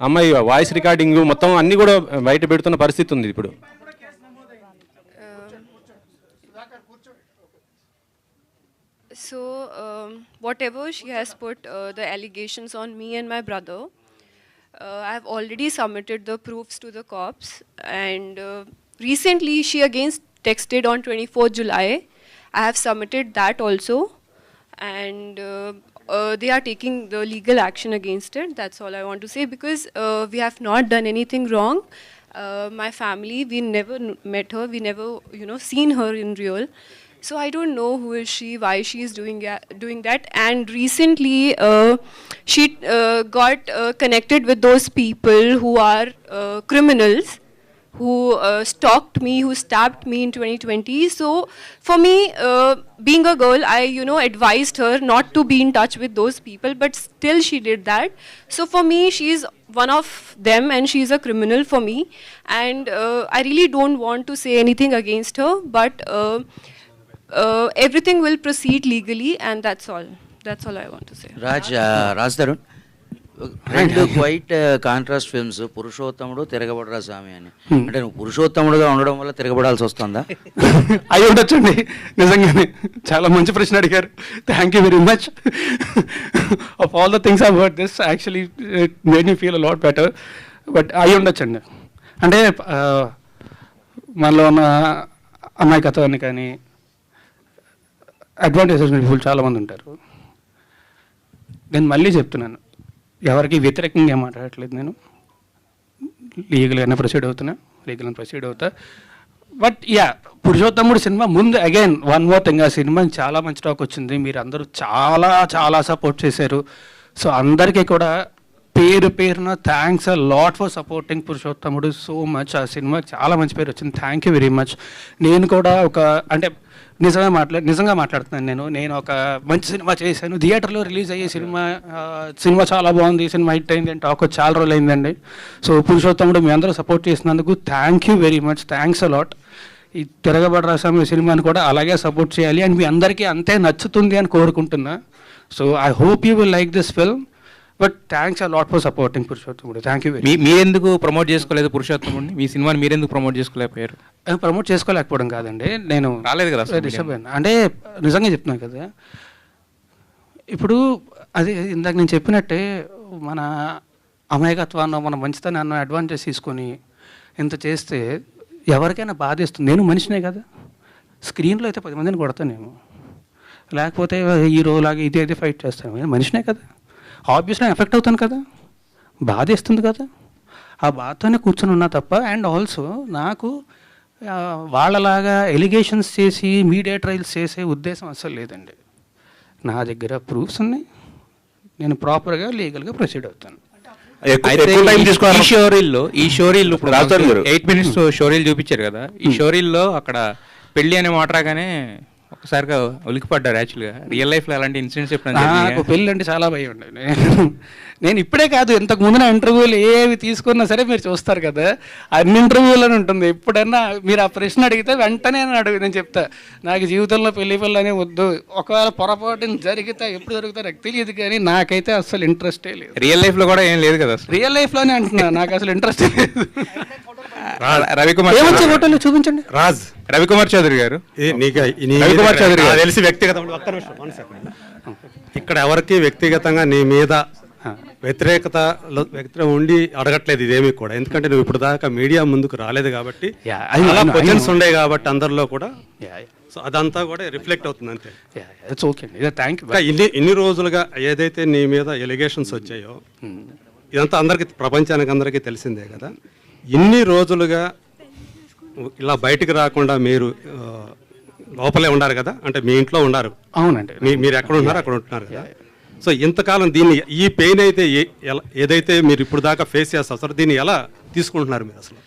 అమ్మాయి వాయిస్ రికార్డింగ్ మొత్తం అన్నీ కూడా బయట పెడుతున్న పరిస్థితి ఉంది ఇప్పుడు. So, whatever she has put the allegations on me and my brother, I have already submitted the proofs to the cops. And recently, she again texted on 24th July. I have submitted that also. And they are taking the legal action against it. That's all I want to say, because we have not done anything wrong. My family, we never met her. We never, seen her in real. So I don't know who is she, why she is doing that. And recently, she got connected with those people who are criminals, who stalked me, who stabbed me in 2020. So for me, being a girl, I advised her not to be in touch with those people, but still she did that. So for me, she is one of them and she is a criminal for me. And I really don't want to say anything against her, but everything will proceed legally, and that's all I want to say. Raj Tarun, రెండు quiet contrast films, పురుషోత్తముడు, తిరగబడరా స్వామి అని. అంటే నువ్వు పురుషోత్తముడుగా ఉండడం వల్ల తిరగబడాల్సి వస్తుందా? అయి ఉండొచ్చండి, నిజంగానే చాలా మంచి ప్రశ్న అడిగారు. Thank you very much. Of all the things I heard this actually it made me feel a lot better. But అయి ఉండొచ్చండి. అంటే మనలో ఉన్న అమాయకత్వాన్ని కానీ అడ్వాంటేజెస్ పీపుల్ చాలామంది ఉంటారు. నేను మళ్ళీ చెప్తున్నాను, ఎవరికి వ్యతిరేకంగా ఏం మాట్లాడట్లేదు. నేను లీగల్గానే ప్రొసీడ్ అవుతా. బట్ యా, పురుషోత్తముడు సినిమా ముందు అగైన్ వన్ మోర్ థింగ్, ఆ సినిమా చాలా మంచి టాక్ వచ్చింది. మీరు అందరూ చాలా చాలా సపోర్ట్ చేశారు. సో అందరికీ కూడా పేరున thanks a lot for supporting పురుషోత్తముడు సో మచ్. ఆ సినిమా చాలా మంచి పేరు వచ్చింది. Thank you very much. నేను కూడా అంటే నిజంగా మాట్లాడుతున్నాను. నేను ఒక మంచి సినిమా చేశాను. థియేటర్లో రిలీజ్ అయ్యే సినిమా చాలా బాగుంది, సినిమా హిట్ అయింది అని టాక్ చాలా రోజులు అయిందండి. సో పురుషోత్తముడు మీ అందరూ సపోర్ట్ చేసినందుకు thank you very much. Thanks a lot. ఈ తిరగబడ్డ రాసామి సినిమాని కూడా అలాగే సపోర్ట్ చేయాలి అండ్ మీ అందరికీ అంతే నచ్చుతుంది అని కోరుకుంటున్నా. So I hope you will like this film. But thanks a lot for supporting Purushothamudu. Thank you. మీరెందుకు ప్రమోట్ చేసుకోలేదు పురుషోత్తముడిని? మీ సినిమాని మీరెందుకు ప్రమోట్ చేసుకోలేకపోయారు? ప్రమోట్ చేసుకోలేకపోవడం కాదండి, నేను రాలేదు కదా డిస్టర్బ్ అయినా. అంటే నిజంగా చెప్తున్నాను కదా, ఇప్పుడు అది ఇందాక నేను చెప్పినట్టే మన అమాయకత్వాన్ని మన మంచితనాన్ని అడ్వాంటేజ్ తీసుకొని ఇంత చేస్తే ఎవరికైనా బాధేస్తుంది. నేను మనిషినే కదా, స్క్రీన్లో అయితే 10 మందిని కొడతానేమో, లేకపోతే హీరోలాగా ఇది ఫైట్ చేస్తాను. నేను మనిషినే కదా, ఆబ్వియస్లీ ఎఫెక్ట్ అవుతాను కదా, బాధేస్తుంది కదా. ఆ బాధతోనే కూర్చొని ఉన్నా తప్ప. అండ్ ఆల్సో నాకు వాళ్ళలాగా ఎలిగేషన్స్ చేసి మీడియా ట్రయల్స్ చేసే ఉద్దేశం అస్సలు లేదండి. నా దగ్గర ప్రూఫ్స్ ఉన్నాయి, నేను ప్రాపర్గా లీగల్గా ప్రొసీడ్ అవుతాను. ఈ షోరీల్లో ఇప్పుడు 8 minutes షోరీలు చూపించారు కదా, ఈ షోరీల్లో అక్కడ పెళ్లి అనే మాట రాగానే ఒకసారిగా ఉలికిపడ్డారు. యాక్చువల్గా రియల్ లైఫ్లో అలాంటి ఇన్సిడెంట్స్ నాకు పెళ్ళి అంటే చాలా భయం ఉండే. నేను ఇప్పుడే కాదు, ఇంతకు ముందు నా ఇంటర్వ్యూలు ఏవి తీసుకున్నా సరే మీరు చూస్తారు కదా, అన్ని ఇంటర్వ్యూలోనే ఉంటుంది. ఎప్పుడన్నా మీరు ఆ ప్రశ్న అడిగితే వెంటనే నేను చెప్తా, నాకు జీవితంలో పెళ్లి అనే వద్దు. ఒకవేళ పొరపాటున జరిగితే ఎప్పుడు జరుగుతా నాకు తెలియదు, కానీ నాకైతే అసలు ఇంట్రెస్టే లేదు. రియల్ లైఫ్లో కూడా ఏం లేదు కదా? రియల్ లైఫ్లోనే అంటున్నా, నాకు అసలు ఇంట్రెస్టే లేదు. రవికుమార్ ఫోటోలు చూపించండి. రవికుమార్ చౌదరి గారు, రవికుమార్ చౌదరి గారు తెలిసి వ్యక్తిగతంగా ఇక్కడ ఎవరికి వ్యక్తిగతంగా నీ మీద వ్యతిరేకత ఉండి అడగట్లేదు ఇదేమీ కూడా. ఎందుకంటే నువ్వు ఇప్పుడు దాకా మీడియా ముందుకు రాలేదు కాబట్టి, అలా క్వశ్చన్స్ ఉండే కాబట్టి అందరిలో కూడా. సో అదంతా కూడా రిఫ్లెక్ట్ అవుతుంది అంతే. ఇన్ని రోజులుగా ఏదైతే నీ మీద ఎలిగేషన్స్ వచ్చాయో ఇదంతా అందరికి, ప్రపంచానికి అందరికీ తెలిసిందే కదా. ఇన్ని రోజులుగా ఇలా బయటికి రాకుండా మీరు లోపలే ఉన్నారు కదా, అంటే మీ ఇంట్లో ఉన్నారు. అవునండి, మీరు ఎక్కడ ఉన్నారు అక్కడ ఉంటున్నారు కదా. సో ఇంతకాలం దీన్ని, ఈ పెయిన్ అయితే ఏదైతే మీరు ఇప్పుడు దాకా ఫేస్ చేస్తారు సార్, దీన్ని ఎలా తీసుకుంటున్నారు మీరు అసలు?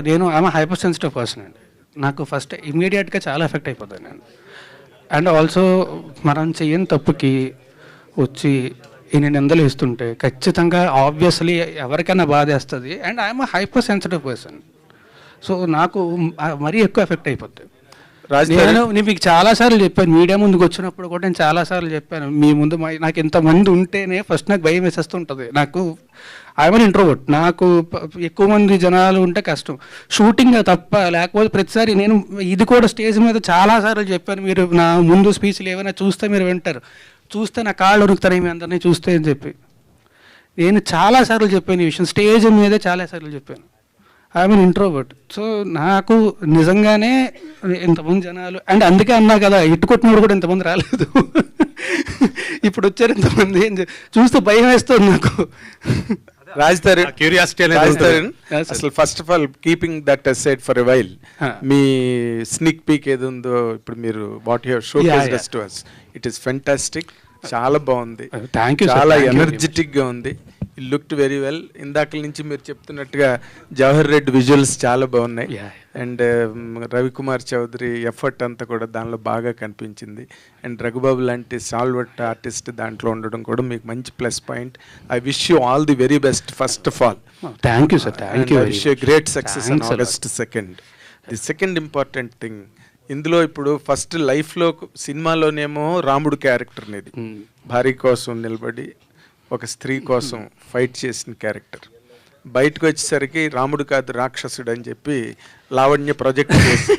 నేను ఆమె హైపర్ సెన్సిటివ్ పర్సన్ అండి. నాకు ఫస్ట్ ఇమ్మీడియట్గా చాలా ఎఫెక్ట్ అయిపోతాను నేను. అండ్ ఆల్సో మనం చేయని తప్పుకి వచ్చి ఇన్ని నిందలు ఇస్తుంటే ఖచ్చితంగా ఆబ్వియస్లీ ఎవరికైనా బాధేస్తుంది. And I'm hyper sensitive person. So నాకు మరీ ఎక్కువ ఎఫెక్ట్ అయిపోతుంది. నేను మీకు చాలాసార్లు చెప్పాను, మీడియా ముందుకు వచ్చినప్పుడు కూడా నేను చాలాసార్లు చెప్పాను, మీ ముందు నాకు ఇంతమంది ఉంటేనే ఫస్ట్ నాకు భయం వేసేస్తుంటుంది. నాకు ఐఎమ్ ఇంట్రోవర్ట్, నాకు ఎక్కువ మంది జనాలు ఉంటే కష్టం. షూటింగ్ తప్ప, లేకపోతే ప్రతిసారి నేను ఇది కూడా స్టేజ్ మీద చాలాసార్లు చెప్పాను, మీరు నా ముందు స్పీచ్లు ఏమైనా చూస్తే మీరు వింటారు, చూస్తే నా కాళ్ళు ఉరుకుతాయి మీ అందరినీ చూస్తే అని చెప్పి నేను చాలాసార్లు చెప్పాను ఈ విషయం. స్టేజ్ మీదే చాలాసార్లు చెప్పాను, ఐఎమ్ ఇంట్రోవర్ట్. సో నాకు నిజంగానే ఇంతమంది జనాలు, అండ్ అందుకే అన్నా కదా ఇట్టుకొట్టినప్పుడు కూడా ఇంతమంది రాలేదు, ఇప్పుడు వచ్చారు ఇంతమంది. చూస్తే భయం వేస్తుంది నాకు. రాజ్ తరుణ్, క్యూరియాసిటీ అనేది అసలు first of all keeping that aside for a while, me స్నిక్ peak ఏది ఉందో ఇప్పుడు మీరు what you have showcased to us, it is fantastic, చాలా బాగుంది, చాలా ఎనర్జెటిక్ గా ఉంది, ఇట్ లుక్డ్ వెరీ వెల్. ఇందాక నుంచి మీరు చెప్తున్నట్టుగా జవహర్ రెడ్డి విజువల్స్ చాలా బాగున్నాయి. అండ్ రవికుమార్ చౌదరి ఎఫర్ట్ అంతా కూడా దానిలో బాగా కనిపించింది. అండ్ రఘుబాబు లాంటి సాల్వర్ట్ ఆర్టిస్ట్ దాంట్లో ఉండడం కూడా మీకు మంచి plus point. I wish you all the very best first of all. Thank you sir, thank you. I wish you great success on August 2nd. The second important thing, ఇందులో ఇప్పుడు first లైఫ్లో సినిమాలోనేమో రాముడు character అనేది భార్య కోసం నిలబడి ఒక స్త్రీ కోసం ఫైట్ చేసిన క్యారెక్టర్, బయటకు వచ్చేసరికి రాముడు కాదు రాక్షసుడు అని చెప్పి లావణ్య ప్రొజెక్ట్ చేసి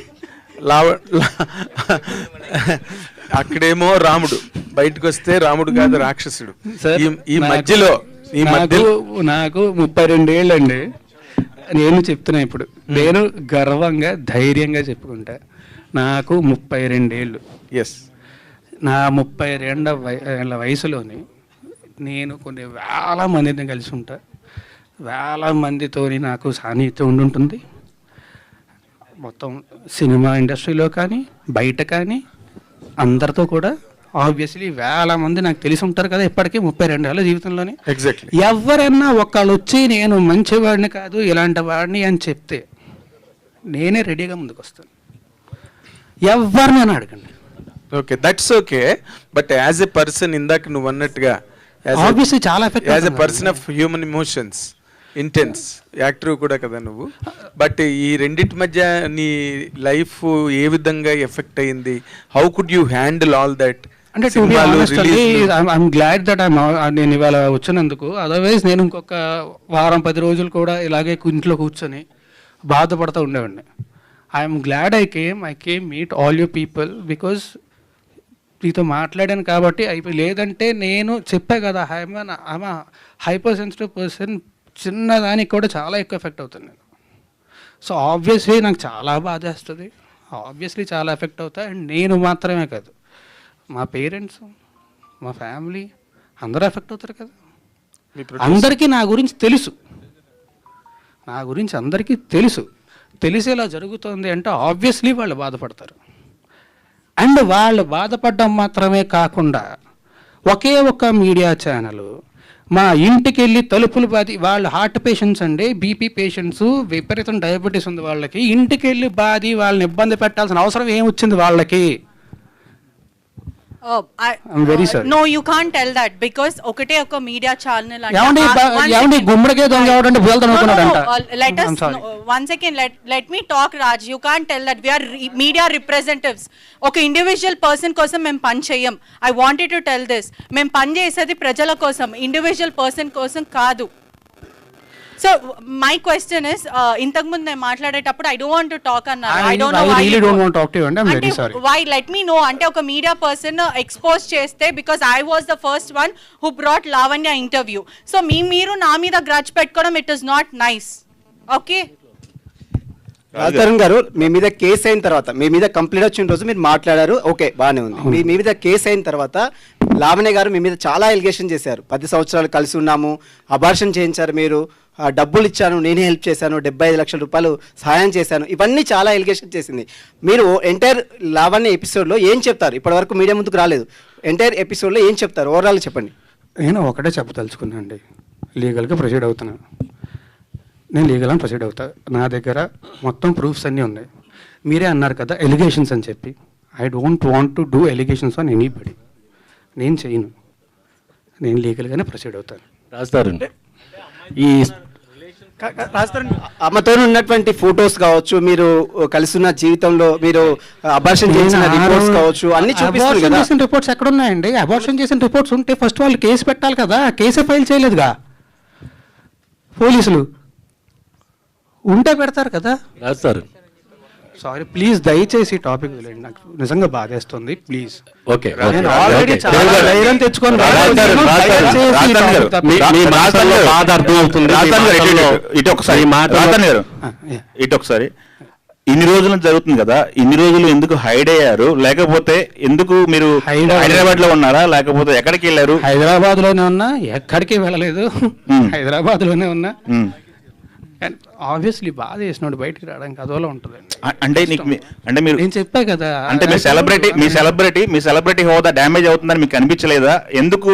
అక్కడేమో రాముడు, బయటకు వస్తే రాముడు కాదు రాక్షసుడు. ఈ మధ్యలో నాకు 32 ఏళ్ళండి. నేను చెప్తున్నా ఇప్పుడు, నేను గర్వంగా ధైర్యంగా చెప్పుకుంటా, నాకు 32 ఏళ్ళు. ఎస్. నా 32 ఏళ్ళ వయసులోని నేను కొన్ని వేల మందిని కలిసి ఉంటా, వేల మందితో నాకు సాన్నిహిత్యం ఉండుంటుంది. మొత్తం సినిమా ఇండస్ట్రీలో కానీ బయట కానీ అందరితో కూడా ఆబ్వియస్లీ వేల మంది నాకు తెలిసి ఉంటారు కదా ఇప్పటికీ 32 ఏళ్ళ జీవితంలోనే. ఎగ్జాక్ట్లీ. ఎవరైనా ఒకళ్ళు వచ్చి నేను మంచివాడిని కాదు ఇలాంటి వాడిని అని చెప్తే నేనే రెడీగా ముందుకు వస్తాను. ఎవరినైనా అడగండి. Okay, that's okay. But as a person, ఇందాక నువ్వు అన్నట్టుగా ఆబ్వియస్లీ చాలా effect as a person of human emotions, intense actor కూడా కదా నువ్వు. బట్ ఈ రెండింటి మధ్య నీ లైఫ్ ఏ విధంగా ఎఫెక్ట్ అయింది? How could you handle all that? అంటే to be honest I'm glad that నేను ఇవాళ వచ్చినందుకు. అదర్వైజ్ నేను ఇంకొక వారం 10 రోజులు కూడా ఇలాగే ఇంట్లో కూర్చొని బాధపడుతూ ఉండేవాడిని. I'm glad I came meet all you people because మీతో మాట్లాడాను కాబట్టి అయిపోయి. లేదంటే నేను చెప్పా కదా ఐఎమ్ హైపర్ సెన్సిటివ్ పర్సన్, చిన్నదానికి కూడా చాలా ఎక్కువ ఎఫెక్ట్ అవుతాను నేను. సో ఆబ్వియస్లీ నాకు చాలా బాధేస్తుంది, ఆబ్వియస్లీ చాలా ఎఫెక్ట్ అవుతాయి. అండ్ నేను మాత్రమే కాదు, మా పేరెంట్స్, మా ఫ్యామిలీ అందరూ ఎఫెక్ట్ అవుతారు కదా. అందరికీ నా గురించి తెలుసు, నా గురించి అందరికీ తెలుసు. తెలిసేలా జరుగుతుంది అంటే ఆబ్వియస్లీ వాళ్ళు బాధపడతారు. అండ్ వాళ్ళు బాధపడడం మాత్రమే కాకుండా ఒకే ఒక్క మీడియా ఛానల్ మా ఇంటికి వెళ్ళి తలుపులు బాది, వాళ్ళు హార్ట్ పేషెంట్స్ అండి, బీపీ పేషెంట్స్, విపరీతం డయాబెటీస్ ఉంది వాళ్ళకి, ఇంటికి వెళ్ళి బాది వాళ్ళని ఇబ్బంది పెట్టాల్సిన అవసరం ఏమొచ్చింది వాళ్ళకి? I'm very sorry. No, you can't tell that because ఒకటే ఒక మీడియా ఛానల్ అంటే గుమ్మడికే దొంగ ఎవడంటే బోల్తనుకున్నాడంట. Let us one second, let me talk, Raj. You can't tell that. We are media representatives. ఒక ఇండివిజువల్ పర్సన్ కోసం మేము పని చేయం. I wanted to tell this. మేము పని చేసేది ప్రజల కోసం, ఇండివిజువల్ పర్సన్ కోసం కాదు. So my question is, ఇంతకు ముందు నేను మాట్లాడేటప్పుడు I don't want to talk అన్నారు. I don't know why. I really don't want to talk to you and I'm very sorry. Why? Let me know. అంటే ఒక media person expose చేస్తే because I was the first one who brought Lavanya interview. So మీరు నా మీద grudge పెట్టుకోవడం it is not nice. Okay? Raj Tarun గారు, మీ మీద case అయిన తర్వాత, మీ మీద కంప్లైంట్ వచ్చిన రోజు మీరు మాట్లాడారు, ఓకే బాగానే ఉంది. మీ మీద కేసు అయిన తర్వాత లావణ్య గారు మీ మీద చాలా ఎలిగేషన్ చేశారు. 10 సంవత్సరాలు కలిసి ఉన్నాము, అబార్షన్ చేయించారు, మీరు డబ్బులు ఇచ్చాను, నేనే హెల్ప్ చేశాను, 75 లక్షల రూపాయలు సహాయం చేశాను, ఇవన్నీ చాలా ఎలిగేషన్ చేసింది. మీరు ఎంటైర్ లావణ్య ఎపిసోడ్లో ఏం చెప్తారు? ఇప్పటివరకు మీడియా ముందుకు రాలేదు, ఎంటైర్ ఎపిసోడ్లో ఏం చెప్తారు? ఓవరాల్ చెప్పండి. నేను ఒకటే చెప్పదలుచుకున్నాను అండి, లీగల్గా ప్రొసీడ్ అవుతున్నాను. నేను లీగల్గా ప్రొసీడ్ అవుతా. నా దగ్గర మొత్తం ప్రూఫ్స్ అన్నీ ఉన్నాయి. మీరే అన్నారు కదా ఎలిగేషన్స్ అని చెప్పి. I don't want to do allegations on anybody. నేను చేయను, నేను లీగల్గానే ప్రొసీడ్ అవుతాను. రాజతరుణ్, ఈ అమ్మతో ఉన్నటువంటి ఫొటోస్ కావచ్చు, మీరు కలిసి ఉన్న జీవితంలో మీరు అబార్షన్ చేసిన రిపోర్ట్స్ కావచ్చు, అన్ని చూపిస్తారు కదా. చేసిన రిపోర్ట్స్ ఎక్కడ ఉన్నాయండి? అబార్షన్ చేసిన రిపోర్ట్స్ ఉంటే ఫస్ట్ వాళ్ళు కేసు పెట్టాలి కదా, కేసే ఫైల్ చేయలేదుగా పోలీసులు. ఉంటే పెడతారు కదా. రాజతరుణ్, సారీ ప్లీజ్ దయచేసి టాపిక్ వదిలేండి, నాకు నిజంగా బాధేస్తుంది ప్లీజ్. ఓకే, ఆల్రెడీ చాలా ధైర్యం తెచ్చుకొని ఇటు ఒకసారి ఇన్ని రోజులు జరుగుతుంది కదా, ఇన్ని రోజులు ఎందుకు హైడ్ అయ్యారు? లేకపోతే ఎందుకు మీరు హైదరాబాద్ లో ఉన్నారా, లేకపోతే ఎక్కడికి వెళ్ళారు? హైదరాబాద్ లోనే ఉన్నా, ఎక్కడికి వెళ్ళలేదు, హైదరాబాద్ లోనే ఉన్నా. ఆబ్వియస్లీ బాధ చేసినోడు బయటికి రావడానికి అదోలా ఉంటుంది. అంటే అంటే మీరు నేను చెప్పా కదా, అంటే మీ సెలబ్రిటీ హోదా డ్యామేజ్ అవుతుందని మీకు అనిపించలేదా? ఎందుకు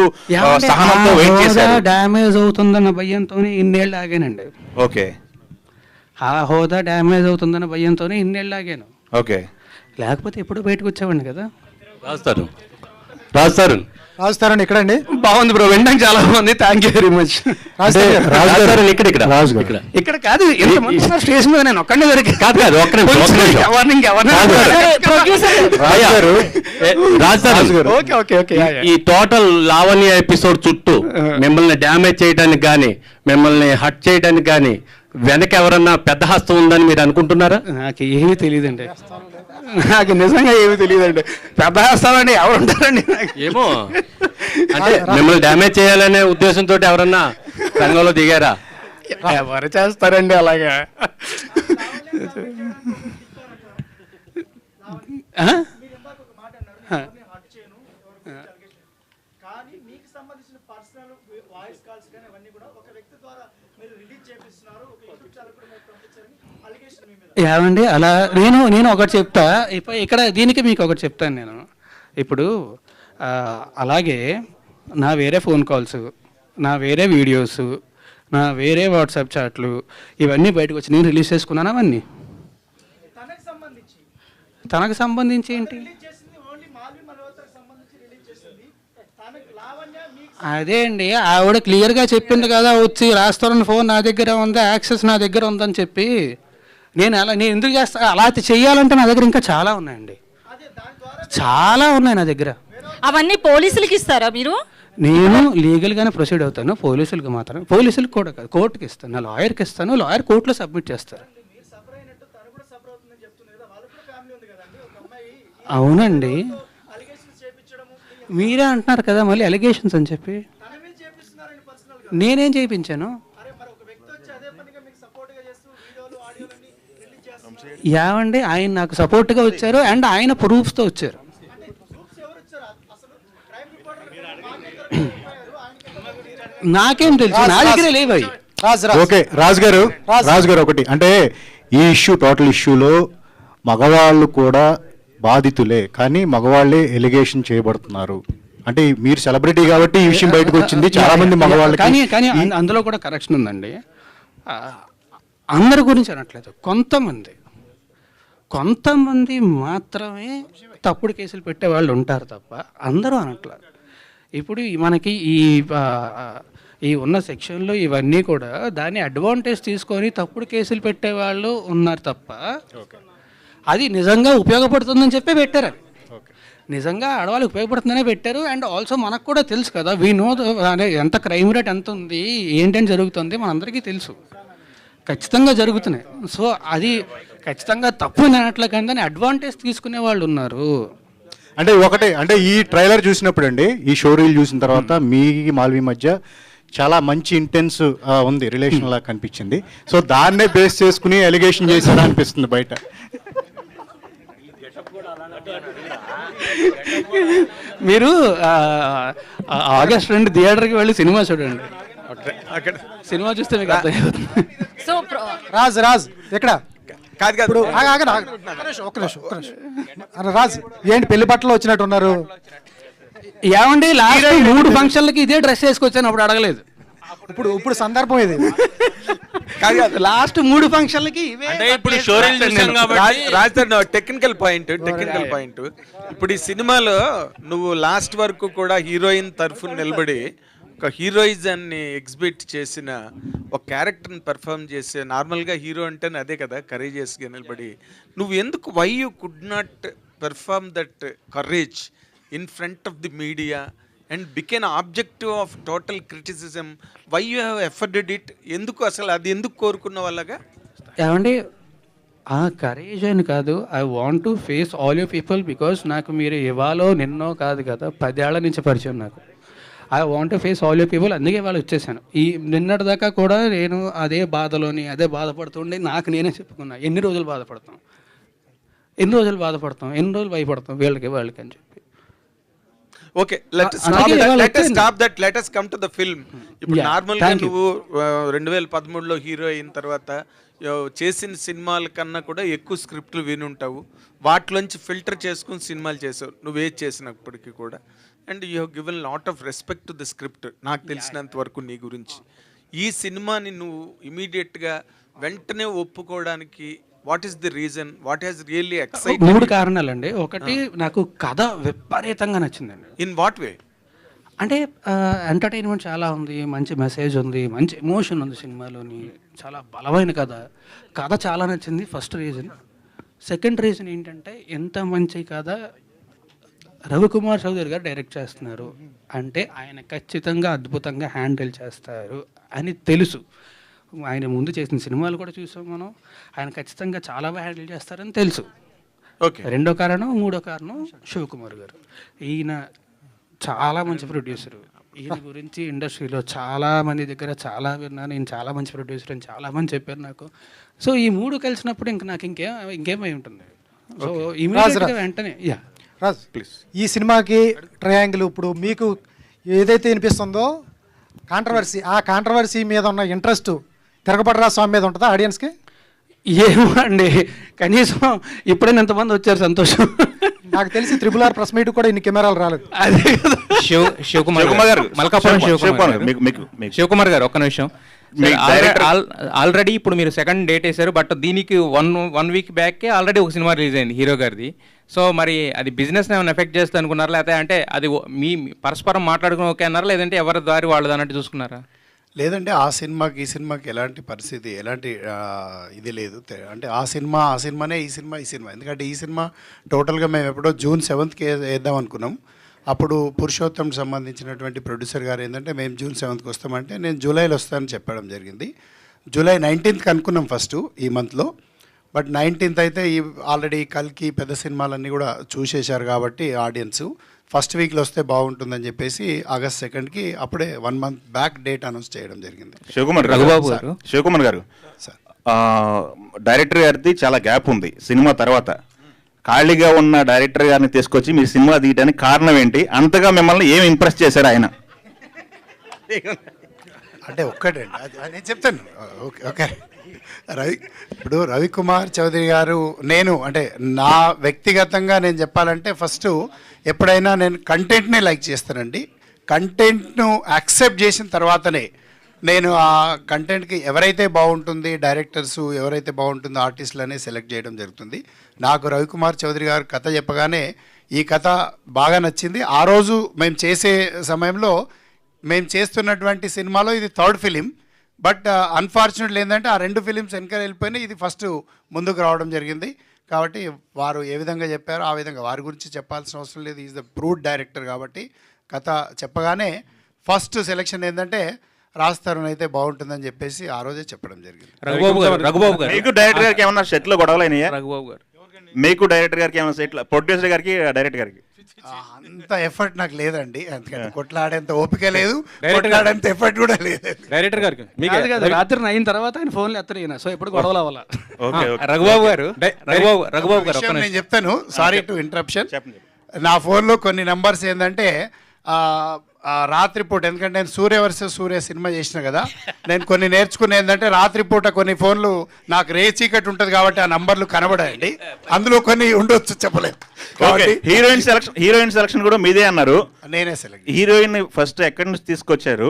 సహనంతో వెయిట్ చేశారు? డ్యామేజ్ అవుతుందన్న భయంతోనే ఇన్నేళ్ళు ఆగానండి. ఓకే, ఆ హోదా డ్యామేజ్ అవుతుందన్న భయంతోనే ఇన్నేళ్ళు ఆగాను. ఓకే, లేకపోతే ఎప్పుడు బయటకు వచ్చేవాడిని కదా. రాజతరుణ్ ఎక్కడండి? బాగుంది బ్రో, వినడానికి చాలా బాగుంది, థ్యాంక్ యూ వెరీ మచ్. ఇక్కడ కాదు, స్టేషన్ మీద నేను ఒక్కడే దొరికి ఈ టోటల్ లావణ్య ఎపిసోడ్ చుట్టూ మిమ్మల్ని డ్యామేజ్ చేయడానికి కానీ, మిమ్మల్ని హట్ చేయడానికి కానీ వెనక ఎవరన్నా పెద్ద హస్తం ఉందని మీరు అనుకుంటున్నారా? నాకు ఏమీ తెలియదండి, నాకు నిజంగా ఏమీ తెలియదండి. పెద్ద హస్తాలండి ఎవరు ఉంటారండి? ఏమో, అంటే మిమ్మల్ని డ్యామేజ్ చేయాలనే ఉద్దేశంతో ఎవరన్నా రంగంలో దిగారా? ఎవరు చేస్తారండి అలాగా? కానీ మీకు సంబంధించిన పర్సనల్ వాయిస్ కాల్స్ కానీ అవన్నీ కూడా ఒక వ్యక్తి ద్వారా మీరు రిలీజ్ చేపిస్తున్నారు, ఒక యూట్యూబ్ ఛానల్ కూడా మీరు పంపించారని అలిగేషన్ మీ మీద. ఏమండి అలా నేను ఒకటి చెప్తా, ఇక్కడ దీనికి మీకు ఒకటి చెప్తాను నేను. ఇప్పుడు అలాగే నా వేరే ఫోన్ కాల్స్, నా వేరే వీడియోస్, నా వేరే వాట్సాప్ చాట్లు ఇవన్నీ బయటకు వచ్చి నేను రిలీజ్ చేసుకున్నాను. అవన్నీ తనకు సంబంధించి ఏంటి? అదే అండి, ఆవిడ క్లియర్గా చెప్పింది కదా, వచ్చి రాస్తారని ఫోన్ నా దగ్గర ఉంది, యాక్సెస్ నా దగ్గర ఉందని చెప్పి. నేను ఎందుకు చేస్తా? అలా చెయ్యాలంటే నా దగ్గర ఇంకా చాలా ఉన్నాయండి, చాలా ఉన్నాయి నా దగ్గర. అవన్నీ పోలీసులకి ఇస్తారా మీరు? నేను లీగల్గానే ప్రొసీడ్ అవుతాను, పోలీసులకు మాత్రం. పోలీసులకు కూడా కాదు, కోర్టుకి ఇస్తాను, నా లాయర్కి ఇస్తాను, లాయర్ కోర్టులో సబ్మిట్ చేస్తారు. అవునండి, మీరే అంటున్నారు కదా మళ్ళీ అలిగేషన్స్ అని చెప్పి. నేనేం చేయించాను? ఏమండి, ఆయన నాకు సపోర్ట్గా వచ్చారు అండ్ ఆయన ప్రూఫ్స్తో వచ్చారు. నాకేం తెలుసు, నా దగ్గర లేవు. ఓకే రాజు గారు ఒకటి అంటే ఈ ఇష్యూ టోటల్ ఇష్యూలో మగవాళ్ళు కూడా బాధితులే, కానీ మగవాళ్ళే ఎలిగేషన్ చేయబడుతున్నారు. అంటే మీరు సెలబ్రిటీ కాబట్టి ఈ విషయం బయటకు వచ్చింది, చాలా మంది మగవాళ్ళకి. కానీ అందులో కూడా కరెక్షన్ ఉందండి. అందరి గురించి అనట్లేదు, కొంతమంది మాత్రమే తప్పుడు కేసులు పెట్టే వాళ్ళు ఉంటారు తప్ప అందరూ అనట్లేదు. ఇప్పుడు మనకి ఈ ఉన్న సెక్షన్లో ఇవన్నీ కూడా దాన్ని అడ్వాంటేజ్ తీసుకొని తప్పుడు కేసులు పెట్టే వాళ్ళు ఉన్నారు తప్ప అది నిజంగా ఉపయోగపడుతుందని చెప్పి పెట్టారు. అది నిజంగా ఆడవాళ్ళకి ఉపయోగపడుతుందనే పెట్టారు. అండ్ ఆల్సో మనకు కూడా తెలుసు కదా, వీ నో అదే ఎంత క్రైమ్ రేట్ ఎంత ఉంది, ఏంటని జరుగుతుంది మనందరికీ తెలుసు, ఖచ్చితంగా జరుగుతున్నాయి. సో అది ఖచ్చితంగా తప్పు అనట్లే, కానీ దాన్ని అడ్వాంటేజ్ తీసుకునే వాళ్ళు ఉన్నారు. అంటే ఒకటే అంటే ఈ ట్రైలర్ చూసినప్పుడు అండి, ఈ షో రీల్ చూసిన తర్వాత మీ మాల్వి మధ్య చాలా మంచి ఇంటెన్స్ ఉంది, రిలేషన్ లాగా కనిపించింది. సో దాన్నే బేస్ చేసుకుని ఎలిగేషన్ చేశారా అనిపిస్తుంది బయట. మీరు ఆగస్ట్ 2 థియేటర్కి వెళ్ళి సినిమా చూడండి, సినిమా చూస్తే మీకు అర్థమవుతుంది. సో రాజ్ ఎక్కడ కాదు ఒక్క నిమిషం. అరే రాజ్, ఏంటి పెళ్లి బట్టలు వచ్చినట్టు ఉన్నారు? ఏమండి, లాస్ట్ 3 ఫంక్షన్లకి ఇదే డ్రెస్ వేసుకొచ్చాను, అప్పుడు అడగలేదు. ఇప్పుడు సందర్భం ఇది కాదు, లాస్ట్ 3 ఫంక్షన్లకి టెక్నికల్ పాయింట్. ఇప్పుడు ఈ సినిమాలో నువ్వు లాస్ట్ వరకు కూడా హీరోయిన్ తరఫున నిలబడి ఒక హీరోయిజాన్ని ఎగ్జిబిట్ చేసిన ఒక క్యారెక్టర్ని పెర్ఫామ్ చేసే, నార్మల్గా హీరో అంటే అదే కదా, కరేజియస్గా నిలబడి నువ్వు ఎందుకు why you could not perform that courage in front of the media and became objective of total criticism? Why you have afforded it? ఎందుకు అసలు అది ఎందుకు కోరుకున్న వాళ్ళగా? ఏమండి, కరేజ్ అని కాదు, I want to face all you people. Because నాకు మీరు ఇవాళ నిన్నో కాదు కదా, 10 ఏళ్ల నుంచి పరిచయం నాకు. I want to face all you people, అందుకే వాళ్ళు వచ్చేసాను. ఈ నిన్నటి దాకా కూడా నేను అదే బాధపడుతుండే నాకు నేనే చెప్పుకున్నా, ఎన్ని రోజులు బాధపడతాం, ఎన్ని రోజులు భయపడతాం వీళ్ళకి వాళ్ళకి అని చెప్పి. Okay, let us stop that. Let us come to the film. ఇప్పుడు నార్మల్గా నువ్వు 2013లో హీరో అయిన తర్వాత చేసిన సినిమాల కన్నా కూడా ఎక్కువ స్క్రిప్ట్లు వినుంటావు, వాటిలోంచి ఫిల్టర్ చేసుకుని సినిమాలు చేసావు నువ్వేది చేసినప్పటికీ కూడా. And you have given lot of respect to the script, నాకు తెలిసినంత వరకు నీ గురించి. ఈ సినిమాని నువ్వు ఇమీడియట్గా వెంటనే ఒప్పుకోవడానికి what is the reason? What has really excited? 3 కారణాలండి. ఒకటి, నాకు కథ విపరీతంగా నచ్చిందండి. In what way? అంటే ఎంటర్టైన్మెంట్ చాలా ఉంది, మంచి మెసేజ్ ఉంది, మంచి ఎమోషన్ ఉంది సినిమాలోని, చాలా బలమైన కథ చాలా నచ్చింది. First reason. సెకండ్ రీజన్ ఏంటంటే, ఎంత మంచి కథ రవికుమార్ చౌదరి గారు డైరెక్ట్ చేస్తున్నారు అంటే ఆయన ఖచ్చితంగా అద్భుతంగా హ్యాండిల్ చేస్తారు అని తెలుసు. ఆయన ముందు చేసిన సినిమాలు కూడా చూసాం మనం, ఆయన ఖచ్చితంగా చాలా బాగా హ్యాండిల్ చేస్తారని తెలుసు. ఓకే. రెండో కారణం, మూడో కారణం శివకుమార్ గారు. ఈయన చాలా మంచి ప్రొడ్యూసరు. ఈయన గురించి ఇండస్ట్రీలో చాలా మంది దగ్గర చాలా విన్నాను, ఈయన చాలా మంచి ప్రొడ్యూసర్ అని చాలామంది చెప్పారు నాకు. సో ఈ 3 కలిసినప్పుడు నాకు ఇంకేమై ఉంటుంది. సో రాజు, ఇమీడియట్గా వెంటనే రాజు ప్లీజ్. ఈ సినిమాకి ట్రయాంగిల్ ఇప్పుడు మీకు ఏదైతే వినిపిస్తుందో కాంట్రవర్సీ, ఆ కాంట్రవర్సీ మీద ఉన్న ఇంట్రెస్ట్ తిరగబడరా స్వామి మీద ఉంటుందా ఆడియన్స్కి? ఏమో అండి, కనీసం ఇప్పుడైనా ఎంతమంది వచ్చారు, సంతోషం. నాకు తెలిసి RRR ప్రెస్ మీట్ కూడా ఇన్ని కెమెరాలు రాలేదు. అదే శివకుమార్ గారు, మల్కాపురం శివకుమార్ గారు, శివకుమార్ గారు ఒక్క నిమిషం. ఆల్రెడీ ఇప్పుడు మీరు సెకండ్ డేట్ వేశారు, బట్ దీనికి వన్ వీక్ బ్యాక్కే ఆల్రెడీ ఒక సినిమా రిలీజ్ అయింది హీరో గారిది. సో మరి అది బిజినెస్ ఏమైనా ఎఫెక్ట్ చేస్తుంది అనుకున్నారా, లేకపోతే అంటే అది మీ పరస్పరం మాట్లాడుకుని ఓకే అన్నారా, లేదంటే ఎవరి దారి వాళ్ళది అన్నట్టు చూసుకున్నారా? లేదంటే ఆ సినిమాకి ఈ సినిమాకి ఎలాంటి పరిస్థితి, ఎలాంటి ఇది లేదు. అంటే ఆ సినిమానే, ఈ సినిమా. ఎందుకంటే ఈ సినిమా టోటల్గా మేము ఎప్పుడో June 7th వేద్దాం అనుకున్నాం. అప్పుడు పురుషోత్తం సంబంధించినటువంటి ప్రొడ్యూసర్ గారు ఏంటంటే మేము June 7th వస్తామంటే నేను జూలైలో వస్తానని చెప్పడం జరిగింది. July 19th అనుకున్నాం ఫస్ట్ ఈ మంత్లో, బట్ 19th అయితే ఈ ఆల్రెడీ కల్కి పెద్ద సినిమాలన్నీ కూడా చూసేశారు కాబట్టి ఆడియన్స్ ఫస్ట్ వీక్లో వస్తే బాగుంటుందని చెప్పేసి August 2nd అప్పుడే 1 month బ్యాక్ డేట్ అనౌన్స్ చేయడం జరిగింది. శివకుమార్ గారు, డైరెక్టర్ గారిది చాలా గ్యాప్ ఉంది సినిమా తర్వాత. ఖాళీగా ఉన్న డైరెక్టర్ గారిని తీసుకొచ్చి మీరు సినిమా తీయడానికి కారణం ఏంటి? అంతగా మిమ్మల్ని ఏం ఇంప్రెస్ చేశారు ఆయన? అంటే ఒక్కటండి, నేను చెప్తాను. ఓకే ఇప్పుడు రవికుమార్ చౌదరి గారు, నేను అంటే నా వ్యక్తిగతంగా నేను చెప్పాలంటే ఫస్ట్ ఎప్పుడైనా నేను కంటెంట్నే లైక్ చేస్తానండి. కంటెంట్ను యాక్సెప్ట్ చేసిన తర్వాతనే నేను ఆ కంటెంట్కి ఎవరైతే బాగుంటుంది, డైరెక్టర్స్ ఎవరైతే బాగుంటుందో ఆర్టిస్టులనే సెలెక్ట్ చేయడం జరుగుతుంది. నాకు రవికుమార్ చౌదరి గారు కథ చెప్పగానే ఈ కథ బాగా నచ్చింది. ఆ రోజు మేము చేసే సమయంలో మేము చేస్తున్నటువంటి సినిమాలో ఇది 3rd ఫిలిం, బట్ అన్ఫార్చునేట్లీ ఏంటంటే ఆ 2 ఫిలిమ్స్ వెనకాల వెళ్ళిపోయినాయి, ఇది ఫస్ట్ ముందుకు రావడం జరిగింది. కాబట్టి వారు ఏ విధంగా చెప్పారో ఆ విధంగా, వారి గురించి చెప్పాల్సిన అవసరం లేదు. ఈజ్ ద ప్రూవ్డ్ డైరెక్టర్ కాబట్టి కథ చెప్పగానే ఫస్ట్ సెలెక్షన్ ఏంటంటే రాజ్ తరుణ్ అయితే బాగుంటుందని చెప్పేసి ఆ రోజే చెప్పడం జరిగింది. రఘుబాబు గారు, మీకు డైరెక్టర్ గారికి ఏమన్నా సెట్లో గొడవలైనాయా? రఘుబాబు గారు, మీకు డైరెక్టర్ గారికి ఏమన్నా సెట్లో, ప్రొడ్యూసర్ గారికి డైరెక్టర్ గారికి? అంత ఎఫర్ట్ నాకు లేదండి, ఎందుకంటే కొట్లాడేంత ఓపిక లేదు, కొట్లాడేంత ఎఫర్ట్ కూడా లేదు. డైరెక్టర్ గారికి రాత్రి 9 తర్వాత ఆయన ఫోన్లు ఎత్తరు, సో ఎప్పుడు గొడవలు అవ్వాలా. రఘుబాబు గారు, రఘుబాబు గారు నేను చెప్తాను, సారీ టు ఇంటరప్షన్. నా ఫోన్లో కొన్ని నంబర్స్ ఏంటంటే రాత్రిపూట, ఎందుకంటే నేను సూర్య వర్సెస్ సూర్య సినిమా చేసిన కదా, నేను కొన్ని నేర్చుకునే ఏంటంటే రాత్రిపూట కొన్ని ఫోన్లు నాకు రే చీకటి ఉంటుంది కాబట్టి ఆ నంబర్లు కనబడాయండి, అందులో కొన్ని ఉండొచ్చు, చెప్పలేదు. హీరోయిన్ సెలక్షన్ కూడా మీదే అన్నారు. నేనే సెలెక్ట్. హీరోయిన్ ఫస్ట్ ఎక్కడి నుంచి తీసుకొచ్చారు?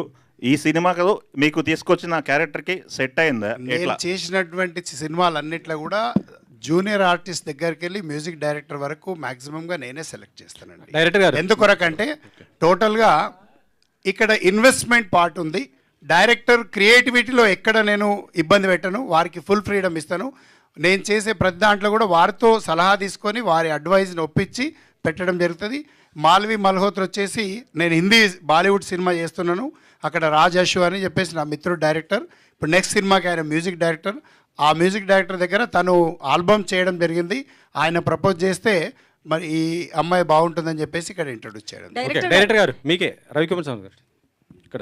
ఈ సినిమాకు మీకు తీసుకొచ్చిన క్యారెక్టర్కి సెట్ అయిందా? నేను చేసినటువంటి సినిమాలన్నిట్లో కూడా జూనియర్ ఆర్టిస్ట్ దగ్గరికి వెళ్ళి మ్యూజిక్ డైరెక్టర్ వరకు మ్యాక్సిమంగా నేనే సెలెక్ట్ చేస్తానండి. డైరెక్టర్ గారు ఎందుకొరకంటే టోటల్గా ఇక్కడ ఇన్వెస్ట్మెంట్ పార్ట్ ఉంది, డైరెక్టర్ క్రియేటివిటీలో ఎక్కడ నేను ఇబ్బంది పెట్టను, వారికి ఫుల్ ఫ్రీడమ్ ఇస్తాను. నేను చేసే ప్రతి దాంట్లో కూడా వారితో సలహా తీసుకొని వారి అడ్వైజ్ని ఒప్పించి పెట్టడం జరుగుతుంది. మాల్వి మల్హోత్రా వచ్చేసి నేను హిందీ బాలీవుడ్ సినిమా చేస్తున్నాను, అక్కడ రాజ్ అశు అని చెప్పేసి నా మిత్రుడు డైరెక్టర్. ఇప్పుడు నెక్స్ట్ సినిమాకి ఆయన మ్యూజిక్ డైరెక్టర్. ఆ మ్యూజిక్ డైరెక్టర్ దగ్గర తను ఆల్బమ్ చేయడం జరిగింది. ఆయన ప్రపోజ్ చేస్తే మరి ఈ అమ్మాయి బాగుంటుందని చెప్పేసి ఇక్కడ ఇంట్రొడ్యూస్ చేయడం. డైరెక్టర్ గారు మీకే, రవికుమార్ స్వామి గారు, ఇక్కడ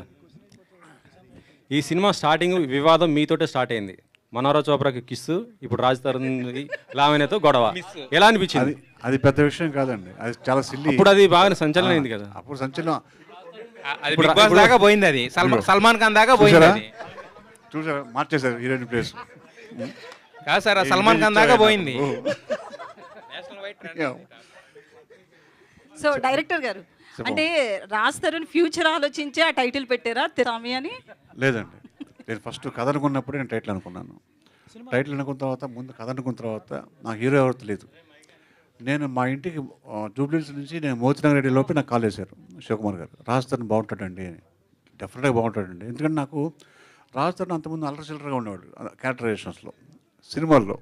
ఈ సినిమా స్టార్టింగ్ వివాదం మీతోటే స్టార్ట్ అయింది. మనోహర చోప్రాకి కిస్సు, ఇప్పుడు రాజ్ తరుణ్ లావణ్యతో గొడవ, ఎలా అనిపించింది? అది పెద్ద విషయం కాదండి, అది చాలా సిల్లీ. ఇప్పుడు అది బాగా సంచలనం అయింది కదా. అప్పుడు సంచలనం దాకా పోయింది, అది సల్మాన్ ఖాన్ దాకా పోయింది. చూసారా, మార్చేశారు హీరోయిన్ ప్లేస్. కాదు సార్, సల్మాన్ ఖాన్ దాకా పోయింది. సో డైరెక్టర్ గారు, అంటే రాజ్ తరుణ్ ఫ్యూచర్ ఆలోచించి ఆ టైటిల్ పెట్టారా తిరామి అని? లేదండి, నేను ఫస్ట్ కథ అనుకున్నప్పుడు నేను టైటిల్ అనుకున్నాను. టైటిల్ అనుకున్న తర్వాత, ముందు కథ అనుకున్న తర్వాత నాకు హీరో ఎవరు తెలియదు. నేను మా ఇంటికి జూబ్లీహిల్స్ నుంచి నేను మోతినగర్ రెడ్డి లోపే నాకు కాల్ చేశారు శివకుమార్ గారు, రాజ్ తరుణ్ బాగుంటాడండి అని. డెఫినెట్గా బాగుంటాడండి, ఎందుకంటే నాకు రాజ్ తరుణ్ అంతకుముందు అల్లరి చిల్లరగా ఉండేవాడు క్యారెక్టరైజేషన్స్లో, సినిమాల్లో.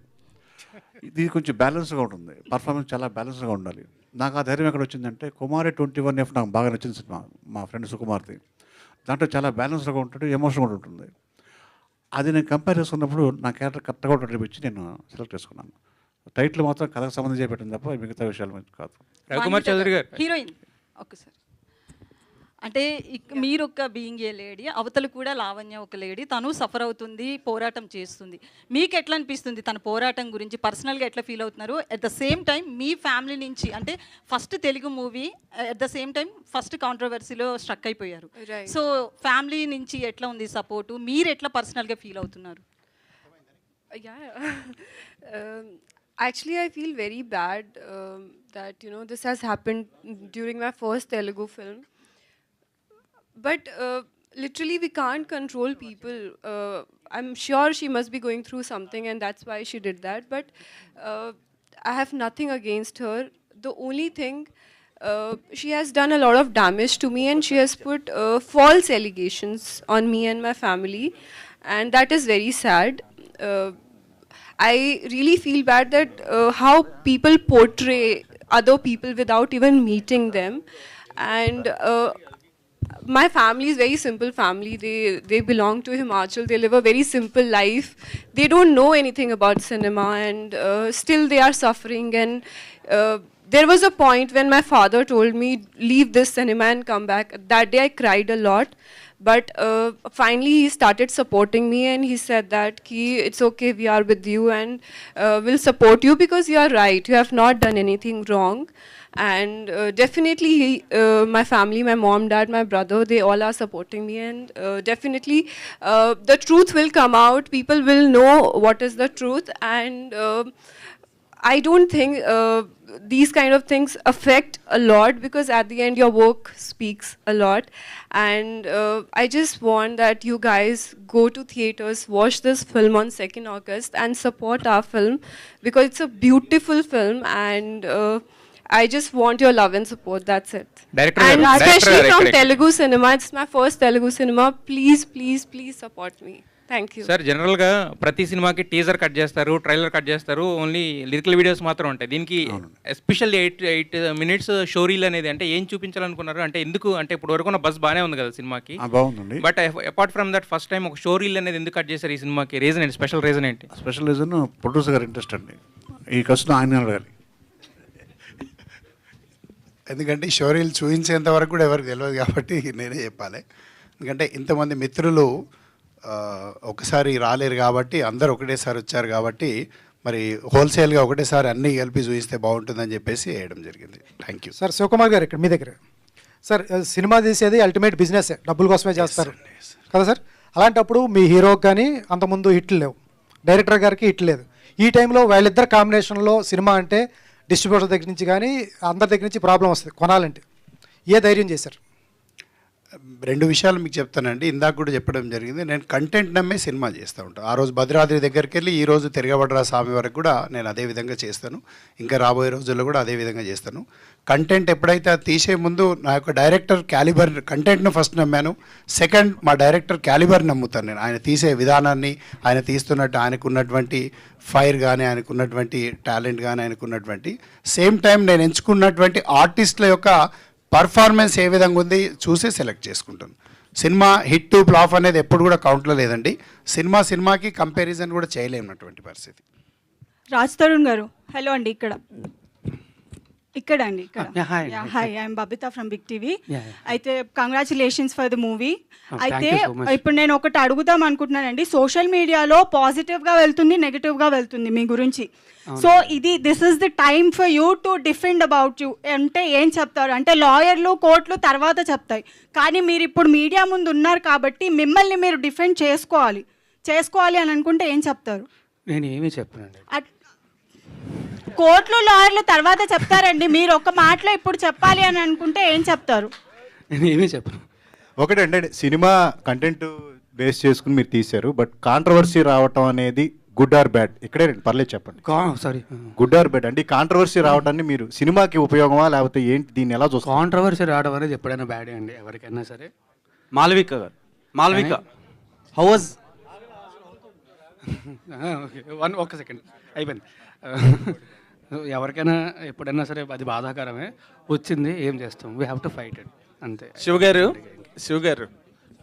ఇది కొంచెం బ్యాలెన్స్గా ఉంటుంది, పర్ఫార్మెన్స్ చాలా బ్యాలెన్స్గా ఉండాలి. నాకు ఆ ధైర్యం ఎక్కడ వచ్చిందంటే కుమారి 21F నాకు బాగా నచ్చిన సినిమా, మా ఫ్రెండ్ సుకుమార్ది. దాంట్లో చాలా బ్యాలెన్స్గా ఉంటాడు, ఎమోషన్గా కూడా ఉంటుంది. అది నేను కంపేర్ చేసుకున్నప్పుడు నా క్యారెక్టర్ కరెక్ట్గా ఉంటుంది నేను సెలెక్ట్ చేసుకున్నాను. టైటిల్ మాత్రం కథకు సంబంధించి పెట్టింది తప్ప మిగతా విషయాలు కాదు. రఘుకుమార్ చౌదరి గారు, హీరోయిన్ ఒక్కసారి అంటే మీరు ఒక బీయింగ్ ఏ లేడీ, అవతల కూడా లావణ్య ఒక లేడీ, తను సఫర్ అవుతుంది, పోరాటం చేస్తుంది. మీకు ఎట్లా అనిపిస్తుంది తన పోరాటం గురించి? పర్సనల్గా ఎట్లా ఫీల్ అవుతున్నారు? అట్ ద సేమ్ టైం మీ ఫ్యామిలీ నుంచి, అంటే first Telugu movie, at the same time first కాంట్రవర్సీలో స్ట్రక్ అయిపోయారు. సో ఫ్యామిలీ నుంచి ఎట్లా ఉంది సపోర్టు? మీరు ఎట్లా పర్సనల్గా ఫీల్ అవుతున్నారు? Actually, I feel very bad that this has happened during my first Telugu film. But literally, we can't control people. I'm sure she must be going through something, and that's why she did that. But I have nothing against her. The only thing, she has done a lot of damage to me, and she has put false allegations on me and my family, and that is very sad. I really feel bad that how people portray other people without even meeting them. And my family is very simple family. They belong to Himachal. They live a very simple life. They don't know anything about cinema, and still they are suffering. And there was a point when my father told me, leave this cinema and come back. That day I cried a lot. But finally he started supporting me, and he said that it's okay, we are with you, and we'll support you because you are right. You have not done anything wrong. And definitely my family, my mom, dad, my brother, they all are supporting me. And definitely the truth will come out. People will know what is the truth. And I don't think these kind of things affect a lot, because at the end your work speaks a lot. And I just want that you guys go to theaters, watch this film on 2nd August and support our film, because it's a beautiful film. And I just want your love and support. That's it. And especially from Telugu cinema, it's my first Telugu cinema. Please, please, please support me. Thank you sir. జనరల్గా ప్రతి సినిమాకి teaser cut చేస్తారు, trailer cut చేస్తారు, only lyrical videos మాత్రం ఉంటాయి. దీనికి especially 8 minutes show reel అనేది అంటే ఏం చూపించాలనుకున్నారు? అంటే ఎందుకు, అంటే ఇప్పుడు వరకు ఉన్న బస్ బాగానే ఉంది కదా సినిమాకి, బాగుందండి. But apart from that first time ఒక షో రీల్ అనేది ఎందుకు కట్ చేశారు ఈ సినిమాకి? రీజన్ ఏంటి? స్పెషల్ రీజన్ ఏంటి? స్పెషల్ రీజన్ ప్రొడ్యూసర్ గారు ఇంట్రెస్ట్ అండి. ఈ కష్టం ఆయన అడగాలి. ఎందుకంటే షోరీలు చూపించేంత వరకు కూడా ఎవరికి తెలియదు కాబట్టి నేనే చెప్పాలి. ఎందుకంటే ఇంతమంది మిత్రులు ఒకసారి రాలేరు కాబట్టి, అందరు ఒకటేసారి వచ్చారు కాబట్టి, మరి హోల్సేల్గా ఒకటేసారి అన్నీ కలిపి చూపిస్తే బాగుంటుందని చెప్పేసి వేయడం జరిగింది. Thank you sir. శివకుమార్ గారు ఇక్కడ మీ దగ్గర. సార్, సినిమా తీసేది అల్టిమేట్ బిజినెస్, డబ్బుల కోసమే చేస్తారు కదా సార్. అలాంటప్పుడు మీ హీరోకి కానీ అంతకుముందు హిట్లు లేవు, డైరెక్టర్ గారికి హిట్ లేదు. ఈ టైంలో వాళ్ళిద్దరు కాంబినేషన్లో సినిమా అంటే డిస్ట్రిబ్యూటర్ దగ్గర నుంచి కానీ అందరి దగ్గర నుంచి ప్రాబ్లం వస్తుంది కొనాలంటే. ఏ ధైర్యం చేశారు? 2 విషయాలు మీకు చెప్తానండి. ఇందాక కూడా చెప్పడం జరిగింది, నేను కంటెంట్ నమ్మే సినిమా చేస్తూ ఉంటాను. ఆ రోజు భద్రాద్రి దగ్గరికి వెళ్ళి ఈ రోజు తిరగబడరా స్వామి వరకు కూడా నేను అదే విధంగా చేస్తాను. ఇంకా రాబోయే రోజుల్లో కూడా అదే విధంగా చేస్తాను. కంటెంట్ ఎప్పుడైతే అది తీసే ముందు నా యొక్క డైరెక్టర్ క్యాలిబర్, కంటెంట్ను ఫస్ట్ నమ్మాను. సెకండ్, మా డైరెక్టర్ క్యాలిబర్ నమ్ముతాను నేను. ఆయన తీసే విధానాన్ని, ఆయన తీస్తున్నట్టు ఆయనకున్నటువంటి ఫైర్ కానీ, ఆయనకున్నటువంటి టాలెంట్ కానీ, ఆయనకున్నటువంటి సేమ్ టైం నేను ఎంచుకున్నటువంటి ఆర్టిస్టుల యొక్క పర్ఫార్మెన్స్ ఏ విధంగా ఉంది చూసి సెలెక్ట్ చేసుకుంటాను. సినిమా హిట్ టు ఫ్లాప్ అనేది ఎప్పుడు కూడా కౌంట్లో లేదండి. సినిమాకి కంపారిజన్ కూడా చేయలేనటువంటి పరిస్థితి. రాజ్ తరుణ్ గారు, హలో అండి. ఇక్కడ అండి, hi, I'm Babita from Big TV. అయితే కంగ్రాచులేషన్స్ ఫర్ ద మూవీ. అయితే ఇప్పుడు నేను ఒకటి అడుగుదాం అనుకుంటున్నానండి. సోషల్ మీడియాలో పాజిటివ్గా వెళ్తుంది, నెగిటివ్గా వెళ్తుంది మీ గురించి. So this is the time for you to defend about you అంటే ఏం చెప్తారు? అంటే లాయర్లు, కోర్టులు తర్వాత చెప్తాయి, కానీ మీరు ఇప్పుడు మీడియా ముందు ఉన్నారు కాబట్టి మిమ్మల్ని మీరు డిఫెండ్ చేసుకోవాలి అని అనుకుంటే ఏం చెప్తారు? నేను ఏమీ చెప్పనండి. కోర్టులు, లాయర్లు తర్వాత చెప్తారండి. మీరు ఒక మాటలో ఇప్పుడు చెప్పాలి అని అనుకుంటే ఏం చెప్తారు? నేను ఏమీ చెప్పను. ఒకటంటే సినిమా కంటెంట్ బేస్ చేసుకుని మీరు తీశారు, బట్ కాంట్రవర్సీ రావటం అనేది గుడ్ ఆర్ బ్యాడ్? ఇక్కడే పర్లేదు చెప్పండి. సారీ, గుడ్ ఆర్ బ్యాడ్ అంటే కాంట్రవర్సీ రావడాన్ని మీరు సినిమాకి ఉపయోగమా లేకపోతే ఏంటి, దీన్ని ఎలా చూస్తారు? కాంట్రవర్సీ రావడం అనేది ఎప్పుడైనా బ్యాడే అండి, ఎవరికైనా సరే. మాల్విక గారు, హౌ వాజ్? ఒక్క సెకండ్ అయిపోయింది. ఎవరికైనా ఎప్పుడైనా సరే అది బాధాకరమే. వచ్చింది, ఏం చేస్తాం, we have to fight it, అంతే. శివ గారు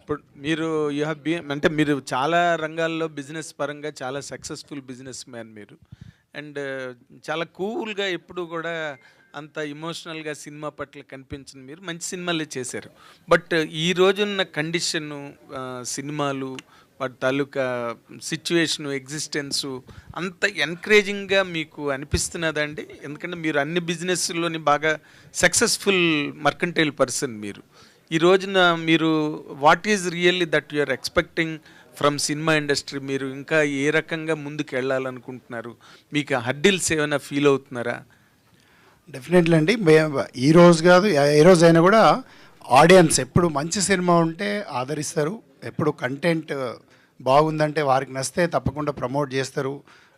ఇప్పుడు మీరు యూ హ్యావ్ బీన్, అంటే మీరు చాలా రంగాల్లో బిజినెస్ పరంగా చాలా సక్సెస్ఫుల్ బిజినెస్ మ్యాన్ మీరు. అండ్ చాలా కూల్గా ఎప్పుడు కూడా అంత ఇమోషనల్గా సినిమా పట్ల కనిపించిన మీరు మంచి సినిమాలే చేశారు. బట్ ఈ రోజున్న కండిషను, సినిమాలు వాటి తాలూకా సిచ్యువేషను, ఎగ్జిస్టెన్సు అంత ఎంకరేజింగ్గా మీకు అనిపిస్తున్నదండి? ఎందుకంటే మీరు అన్ని బిజినెస్లోని బాగా సక్సెస్ఫుల్ మర్కంటైల్ పర్సన్. మీరు ఈ రోజున మీరు what is really that you are expecting from cinema industry? మీరు ఇంకా ఏ రకంగా ముందుకు వెళ్ళాలనుకుంటున్నారు? మీకు హర్డిల్స్ ఏమైనా ఫీల్ అవుతున్నారా? డెఫినెట్లీ అండి. ఈ రోజు కాదు, ఏ రోజు అయినా కూడా ఆడియన్స్ ఎప్పుడు మంచి సినిమా ఉంటే ఆదరిస్తారు. ఎప్పుడు కంటెంట్ బాగుందంటే వారికి నచ్చితే తప్పకుండా ప్రమోట్ చేస్తారు,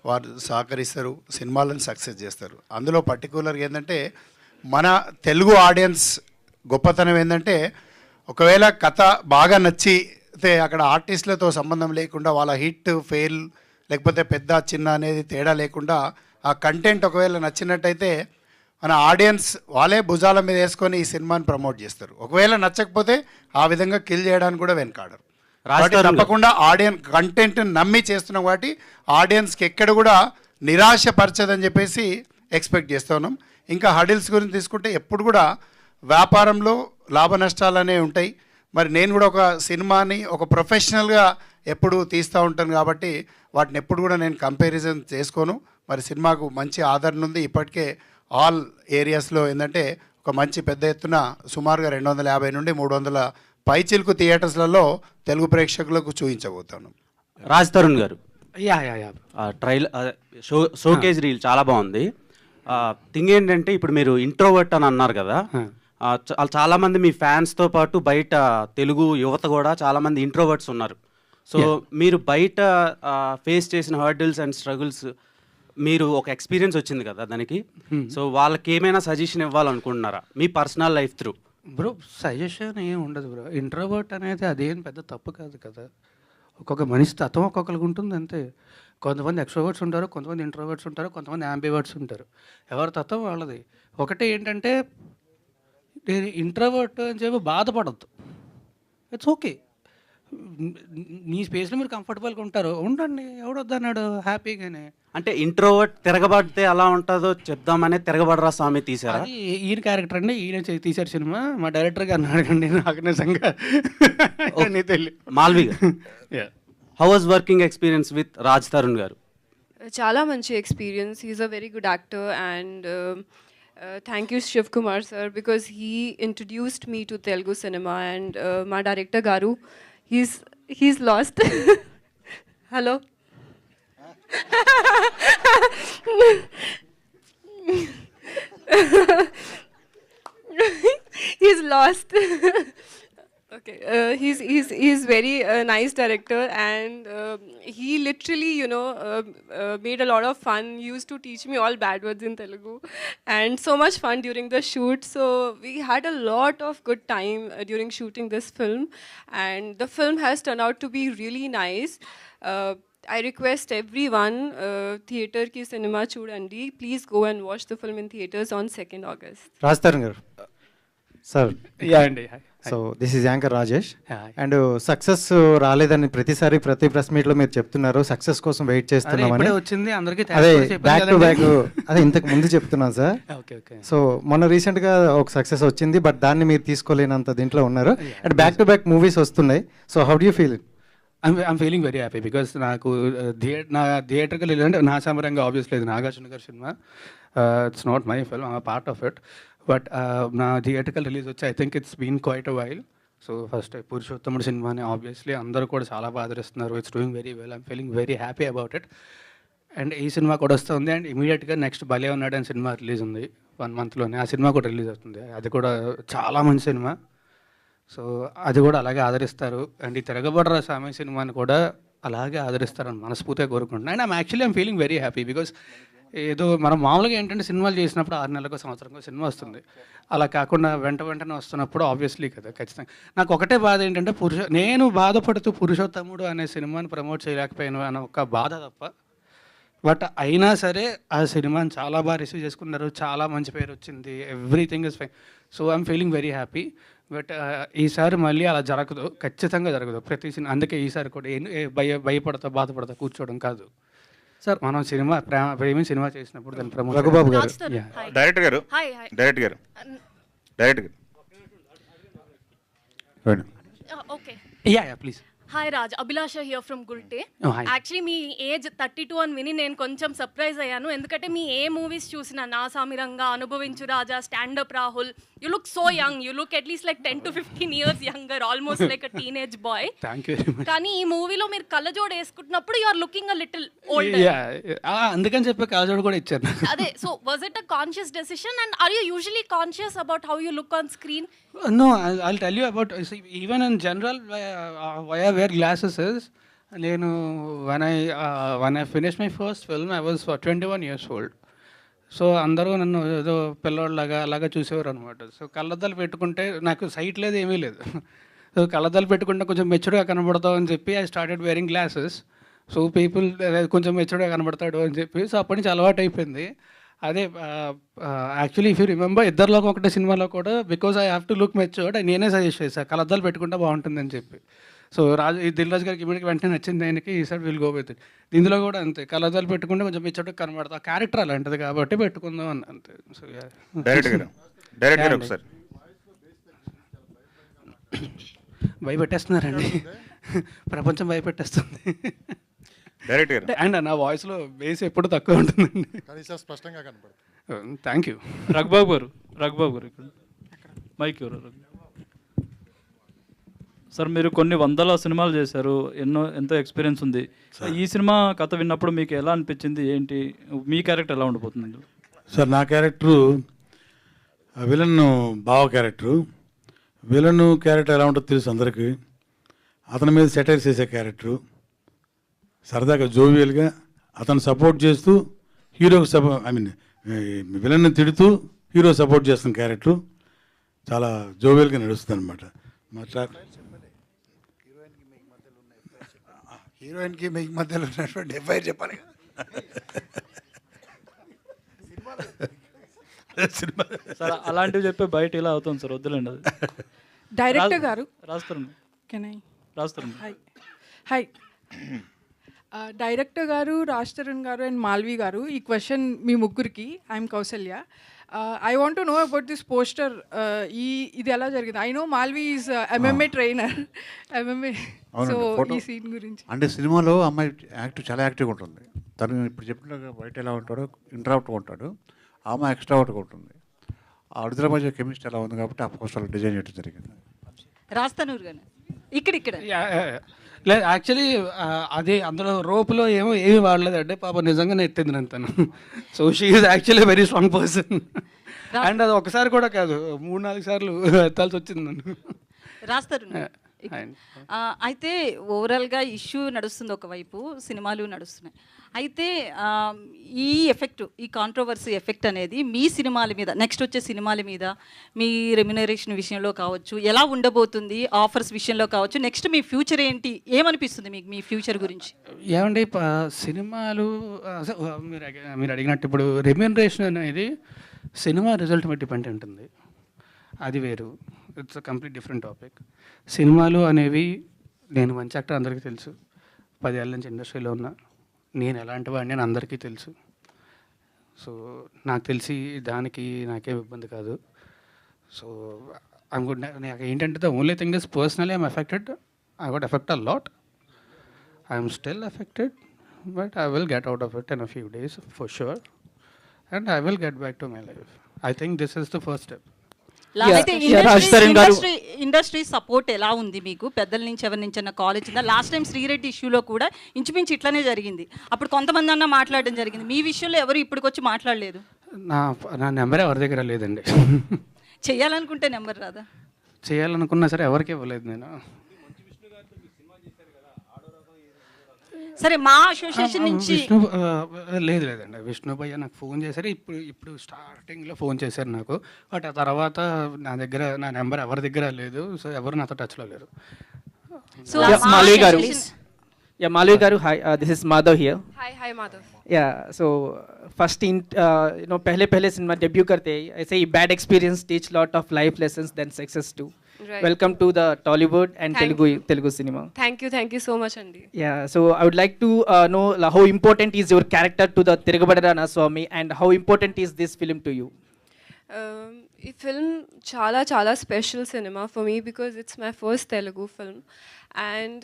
వారు సహకరిస్తారు, సినిమాలను సక్సెస్ చేస్తారు. అందులో పర్టికులర్గా ఏంటంటే మన తెలుగు ఆడియన్స్ గొప్పతనం ఏంటంటే ఒకవేళ కథ బాగా నచ్చితే అక్కడ ఆర్టిస్టులతో సంబంధం లేకుండా వాళ్ళ హిట్ ఫెయిల్ లేకపోతే పెద్ద చిన్న అనేది తేడా లేకుండా ఆ కంటెంట్ ఒకవేళ నచ్చినట్టయితే మన ఆడియన్స్ వాళ్ళే భుజాల మీద వేసుకొని ఈ సినిమాని ప్రమోట్ చేస్తారు. ఒకవేళ నచ్చకపోతే ఆ విధంగా కిల్ చేయడానికి కూడా వెనకాడరు. తప్పకుండా ఆడియన్స్ కంటెంట్ నమ్మి చేస్తున్నాం కాబట్టి ఆడియన్స్కి ఎక్కడ కూడా నిరాశపరచదని చెప్పేసి ఎక్స్పెక్ట్ చేస్తూ ఉన్నాం. ఇంకా హడిల్స్ గురించి తీసుకుంటే ఎప్పుడు కూడా వ్యాపారంలో లాభ నష్టాలనే ఉంటాయి. మరి నేను కూడా ఒక సినిమాని ఒక ప్రొఫెషనల్గా ఎప్పుడు తీస్తూ ఉంటాను కాబట్టి వాటిని ఎప్పుడు కూడా నేను కంపారిజన్ చేసుకోను. మరి సినిమాకు మంచి ఆదరణ ఉంది. ఇప్పటికే ఆల్ ఏరియాస్లో ఏంటంటే ఒక మంచి పెద్ద ఎత్తున సుమారుగా 250 నుండి 300 పైచిలుకు థియేటర్స్లలో తెలుగు ప్రేక్షకులకు చూపించబోతాను. రాజ్ తరుణ్ గారు, షోకేజ్ రీల్ చాలా బాగుంది. థింగ్ ఏంటంటే ఇప్పుడు మీరు ఇంట్రోవర్ట్ అని అన్నారు కదా, చాలామంది మీ ఫ్యాన్స్తో పాటు బయట తెలుగు యువత కూడా చాలామంది ఇంట్రోవర్ట్స్ ఉన్నారు. సో మీరు బయట ఫేస్ చేసిన హర్డిల్స్ అండ్ స్ట్రగుల్స్, మీరు ఒక ఎక్స్పీరియన్స్ వచ్చింది కదా దానికి, సో వాళ్ళకి ఏమైనా సజెషన్ ఇవ్వాలనుకుంటున్నారా మీ personal life through? Bro suggestion ఏం ఉండదు బ్రో. ఇంట్రోవర్ట్ అనేది అదేం పెద్ద తప్పు కాదు కదా. ఒక్కొక్క మనిషి తత్వం ఒక్కొక్కరికి ఉంటుంది అంతే. కొంతమంది ఎక్స్ట్రోవర్ట్స్ ఉంటారు, కొంతమంది ఇంట్రోవర్ట్స్ ఉంటారు, కొంతమంది యాంబివర్ట్స్ ఉంటారు. ఎవరి తత్వం వాళ్ళది. ఒకటి ఏంటంటే నేను ఇంట్రోవర్ట్ అని చెప్పి బాధపడద్దు. It's okay. మీ స్పేస్లో మీరు కంఫర్టబుల్గా ఉంటారు, ఉండండి. ఎవడొద్దన్నాడు? హ్యాపీగానే. అంటే ఇంట్రోవర్ట్ తిరగబడితే అలా ఉంటుందో చెప్దామనే తిరగబడరా స్వామి తీసారా? అది ఈయన క్యారెక్టర్ అండి, ఈయన తీశారు సినిమా. మా డైరెక్టర్ గారిని అడగండి, నాకు నిజంగా తెలియదు. Malvi garu, how was working experience with Raj Tarun garu? చాలా మంచి experience. He's a very good actor and thank you Shiv Kumar sir because he introduced me to Telugu cinema and my director Garu, he's lost. Hello. He's lost. Okay, he's very nice director and he literally, you know, made a lot of fun. He used to teach me all bad words in Telugu and so much fun during the shoot. So we had a lot of good time during shooting this film and the film has turned out to be really nice. I request everyone, theatre ki cinema chudandi, please go and watch the film in theatres on 2nd August. Raj Tarun garu. Sir. Yeah, అండి. So this is anchor Rajesh. And success రాలేదని ప్రతిసారి ప్రతి press మీట్లో మీరు చెప్తున్నారు success కోసం wait చేస్తున్నామని. వచ్చింది అందరికీ అదే బ్యాక్ టు బ్యాక్ అదే ఇంతకు ముందు చెప్తున్నాను సార్. సో మొన్న రీసెంట్గా ఒక సక్సెస్ వచ్చింది, బట్ దాన్ని మీరు తీసుకోలేనంత దీంట్లో ఉన్నారు. And back to back movies వస్తున్నాయి. So how do you feel? I'm feeling very happy because నాకు నా థియేటర్కి వెళ్ళాలంటే నా సమరంగా ఆబ్వియస్లీ ఇది నాగార్జున గారి cinema. It's not my film, I'm part of it. But నా థియేటర్కల్ రిలీజ్ వచ్చి I think it's been quite a while. So first Purushothamudu సినిమాని ఆబ్వియస్లీ అందరూ కూడా చాలా బాగా ఆదరిస్తున్నారు. It's doing very well. I'm feeling very happy about it. And ఈ cinema కూడా వస్తుంది అండ్ ఇమీడియట్గా నెక్స్ట్ భలే ఉన్నాడు అని సినిమా రిలీజ్ ఉంది 1 monthలోనే. ఆ సినిమా కూడా రిలీజ్ అవుతుంది. అది కూడా చాలా మంచి సినిమా. సో అది కూడా అలాగే ఆదరిస్తారు. అండ్ ఈ తిరగబడ్ర సామె సినిమాని కూడా అలాగే ఆదరిస్తారని మనస్ఫూర్తిగా కోరుకుంటున్నాను. And I'm feeling very happy because ఏదో మనం మామూలుగా ఏంటంటే సినిమాలు చేసినప్పుడు 6 నెలలకు సంవత్సరంకో సినిమా వస్తుంది. అలా కాకుండా వెంటనే వస్తున్నప్పుడు ఆబ్వియస్లీ కదా ఖచ్చితంగా. నాకు ఒకటే బాధ ఏంటంటే నేను బాధపడుతూ పురుషోత్తముడు అనే సినిమాని ప్రమోట్ చేయలేకపోయాను అన్న ఒక బాధ తప్ప. బట్ అయినా సరే ఆ సినిమాని చాలా బాగా రిసీవ్ చేసుకున్నారు, చాలా మంచి పేరు వచ్చింది, everything is fine. So I'm feeling very happy. But ఈసారి మళ్ళీ అలా జరగదు, ఖచ్చితంగా జరగదు ప్రతి సినిమా. అందుకే ఈసారి కూడా భయపడతా బాధపడతా కూర్చోవడం కాదు. సార్ మనం సినిమా ప్రేమి సినిమా చేసినప్పుడు దాని ప్రమోషన్ రఘుబాబు గారు డైరెక్టర్ గారు హాయ్ హాయ్ డైరెక్టర్ గారు డైరెక్టర్ గారు okay yeah please hi Raj, Abhilasha here from Gulte. Oh, hi. Actually me age 32 అని విని నేను కొంచెం సర్ప్రైజ్ అయ్యాను, ఎందుకంటే మీ ఏ మూవీస్ చూసినా Naa Saamiranga, Anubhavinchu Raja, stand up Rahul, you look so young, you look at least like 10 to 15 years younger, almost like a teenage boy. Thank you very much. కానీ ఈ మూవీలో మీరు కళ్ళజోడు వేసుకుంటున్నప్పుడు you are looking a little older. అందుకని చెప్పి కళ్ళజోడు కూడా ఇచ్చారు నాకు. అదే, so was it a conscious decision and are you usually conscious about how you look on screen? No, I'll tell you about, see, even in general, why I wear glasses is, నేను when I finished my first film, I was 21 years old. So అందరూ నన్ను ఏదో పిల్లోళ్ళలాగా అలాగా చూసేవారు అనమాట. So కళ్ళద్దాలు పెట్టుకుంటే నాకు సైట్ లేదు, ఏమీ లేదు. సో కళ్ళద్దాలు పెట్టుకుంటే కొంచెం మెచ్యూర్గా కనబడతావు అని చెప్పి I started wearing glasses. So people కొంచెం మెచ్యూర్గా కనబడతాడు అని చెప్పి, సో అప్పటి నుంచి అలవాటు అయిపోయింది. అదే యాక్చువల్లీ ఇఫ్ యూ రిమెంబర్ ఇద్దరిలోకి ఒకటే సినిమాలో కూడా because I have to look matured నేనే సజెస్ట్ చేశాను కళ్ళద్దాలు పెట్టుకుంటే బాగుంటుందని చెప్పి. సో దిల్ రాజు గారికి ఇమీడియట్గా వెంటనే నచ్చింది ఆయనకి, ఈ sir will go with it. దీనిలో కూడా అంతే, కళ్ళద్దాలు పెట్టుకుంటే కొంచెం మెచ్యూర్డ్గా కనబడతా, క్యారెక్టర్ అలాంటిది కాబట్టి పెట్టుకుందాం అని అంతే. సో డైరెక్టర్ గారు ఒకసారి భయపెట్టేస్తున్నారండి, ప్రపంచం భయపెట్టేస్తుంది. డైరెక్టర్ అండ్ నా వాయిస్లో బేస్ ఎప్పుడు తక్కువ ఉంటుందండి, స్పష్టంగా కనపడుతుంది. Thank you. రఘుబాబు గారు ఇక్కడ మైక్ ఎవరు? సార్ మీరు కొన్ని వందల సినిమాలు చేశారు, ఎంతో ఎక్స్పీరియన్స్ ఉంది. ఈ సినిమా కథ విన్నప్పుడు మీకు ఎలా అనిపించింది, ఏంటి మీ క్యారెక్టర్ ఎలా ఉండిపోతుంది? సార్ నా క్యారెక్టరు విలన్ బావ క్యారెక్టరు. విలన్ క్యారెక్టర్ ఎలా ఉంటుందో తెలుసు అందరికీ. అతని మీద సెటైర్ చేసే క్యారెక్టరు, సరదాగా జోవియల్గా అతను సపోర్ట్ చేస్తూ హీరోకి విలన్ని తిడుతూ హీరో సపోర్ట్ చేస్తున్న క్యారెక్టరు చాలా జోవియల్గా నడుస్తుంది అనమాట. హీరోయిన్కి మీకు మధ్యలో ఉన్నటువంటి ఎఫ్ఐఆర్ చెప్పాలి కదా. సార్ అలాంటివి చెప్పే బయట ఇలా అవుతుంది సార్, వద్దులేండి. అది డైరెక్టర్ గారు రాస్తారు హాయ్ డైరెక్టర్ గారు, రాజ్ తరుణ్ గారు అండ్ మాల్వి గారు, ఈ క్వశ్చన్ మీ ముగ్గురికి. I'm Kausalya. I want to know about this poster. ఇది ఎలా జరిగింది? I know Malvi is MMA trainer, MMA. So ఈ సీన్ గురించి అంటే సినిమాలో అమ్మాయి చాలా యాక్టివ్గా ఉంటుంది. తను ఇప్పుడు చెప్పినట్టుగా బయట ఎలా ఉంటాడో ఇంట్రావర్ట్గా ఉంటాడు, ఆ అమ్మాయి ఎక్స్ట్రావర్ట్గా ఉంటుంది. ఆ అడుగుల మధ్య కెమిస్ట్రీ ఎలా ఉంది కాబట్టి ఆ పోస్టర్ డిజైన్ చేయడం జరిగింది. రాస్తానూరు గారు ఇక్కడ లేదు యాక్చువల్లీ అది అందులో రోపులో ఏమీ వాడలేదంటే పాప నిజంగానే ఎత్తింది నేను తను. So she is actually very strong person. And అది ఒకసారి కూడా కాదు, 3-4 సార్లు ఎత్తాల్సి వచ్చింది నన్ను. రాస్తారు. అయితే ఓవరాల్గా ఇష్యూ నడుస్తుంది, ఒకవైపు సినిమాలు నడుస్తున్నాయి. అయితే ఈ ఎఫెక్ట్, ఈ కాంట్రవర్సీ ఎఫెక్ట్ అనేది మీ సినిమాల మీద, నెక్స్ట్ వచ్చే సినిమాల మీద, మీ రెమ్యునరేషన్ విషయంలో కావచ్చు, ఎలా ఉండబోతుంది, ఆఫర్స్ విషయంలో కావచ్చు, నెక్స్ట్ మీ ఫ్యూచర్ ఏంటి, ఏమనిపిస్తుంది మీకు మీ ఫ్యూచర్ గురించి? ఏమండి సినిమాలు మీరు అడిగినట్టు ఇప్పుడు రెమ్యునరేషన్ అనేది సినిమా రిజల్ట్ మీద డిపెండ్ ఉంటుంది, అది వేరు. It's a complete different topic. సినిమాలు అనేవి, నేను మంచి యాక్టర్ అందరికీ తెలుసు, 10 ఏళ్ళ నుంచి ఇండస్ట్రీలో ఉన్నా, నేను ఎలాంటి వాడిని అని అందరికీ తెలుసు. సో నాకు తెలిసి దానికి నాకేం ఇబ్బంది కాదు. So I'm good. నాకు ఏంటంటే the only thing is personally I'm affected. I got effect a lot. I'm still affected, but I will get out of it in a few days for sure, and I will get back to my life. I think this is the first step. Industry support ఎలా ఉంది మీకు? పెద్దల నుంచి ఎవరి నుంచి అన్న college ఉందా? Last time Sri Reddy ఇష్యూలో కూడా ఇంచుమించు ఇట్లానే జరిగింది. అప్పుడు కొంతమంది అన్న మాట్లాడడం జరిగింది, మీ విషయంలో ఎవరు ఇప్పటికొచ్చి మాట్లాడలేదు. నా నెంబర్ ఎవరి దగ్గర లేదండి. చేయాలనుకుంటే నెంబర్ రాదా? చేయాలనుకున్నా సరే ఎవరికి ఇవ్వలేదు నేను. సరే, మా అసోసియేషన్ నుంచి లేదండి. విష్ణు భయ్య నాకు ఫోన్ చేశారు, ఇప్పుడు స్టార్టింగ్లో ఫోన్ చేశారు నాకు. బట్ ఆ తర్వాత నా నెంబర్ ఎవరి దగ్గర లేదు. సో ఎవరు నాతో టచ్లో లేరు. Malvi garu. Yeah, Malvi garu. Hi, this is Madhav here. Hi Madhav. Yeah, so first पहले सिनेमा डेब्यू करते हैं, ऐसे ही bad experience teach lot of life lessons than success too. Right. Welcome to the Tollywood and Thank Telugu cinema. Thank you so much, Andy. Yeah, so I would like to know how important is your character to the Tirugabadara Swami, and how important is this film to you? ఈ film చాలా చాలా special cinema for me because it's my first Telugu film and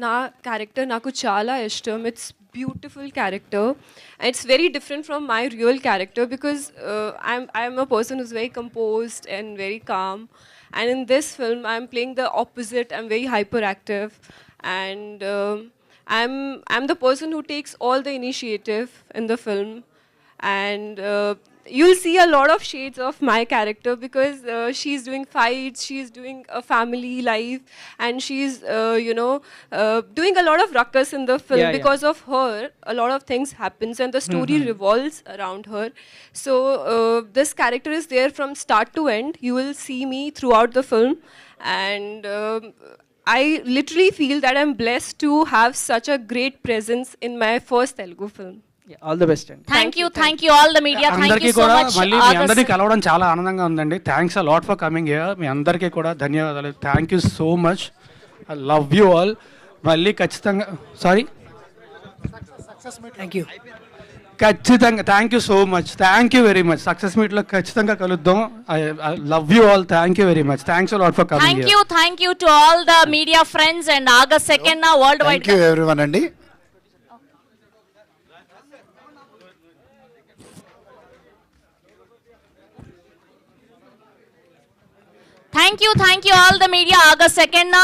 నా character నాకు చాలా ఇష్టం. It's beautiful character and it's very different from my real character because I'm a person who's very composed and very calm. And in this film, I'm playing the opposite. I'm very hyperactive, and I'm the person who takes all the initiative in the film. And you'll see a lot of shades of my character because she's doing fights, she's doing a family life, and she's doing a lot of ruckus in the film. Because of her, a lot of things happens and the story revolves around her. So this character is there from start to end. You will see me throughout the film, and I literally feel that I'm blessed to have such a great presence in my first Telugu film. All the best. Thank you all the media. Thank you so much. మళ్ళీ మీ అందరినీ కలవడం చాలా ఆనందంగా ఉందండి. Thanks a lot for coming here. మీ అందరికీ కూడా ధన్యవాదాలు. Thank you so much. I love you all. మళ్ళీ ఖచ్చితంగా ఖచ్చితంగా thank you so much. Thank you very much. Success మీట్లో ఖచ్చితంగా కలుద్దాం. I love you all. Thank you very much. Thanks a lot for coming here. Thank you to all the media friends and August 2nd na worldwide. Thank you everyone అండి. Thank you all the media. August 2nd na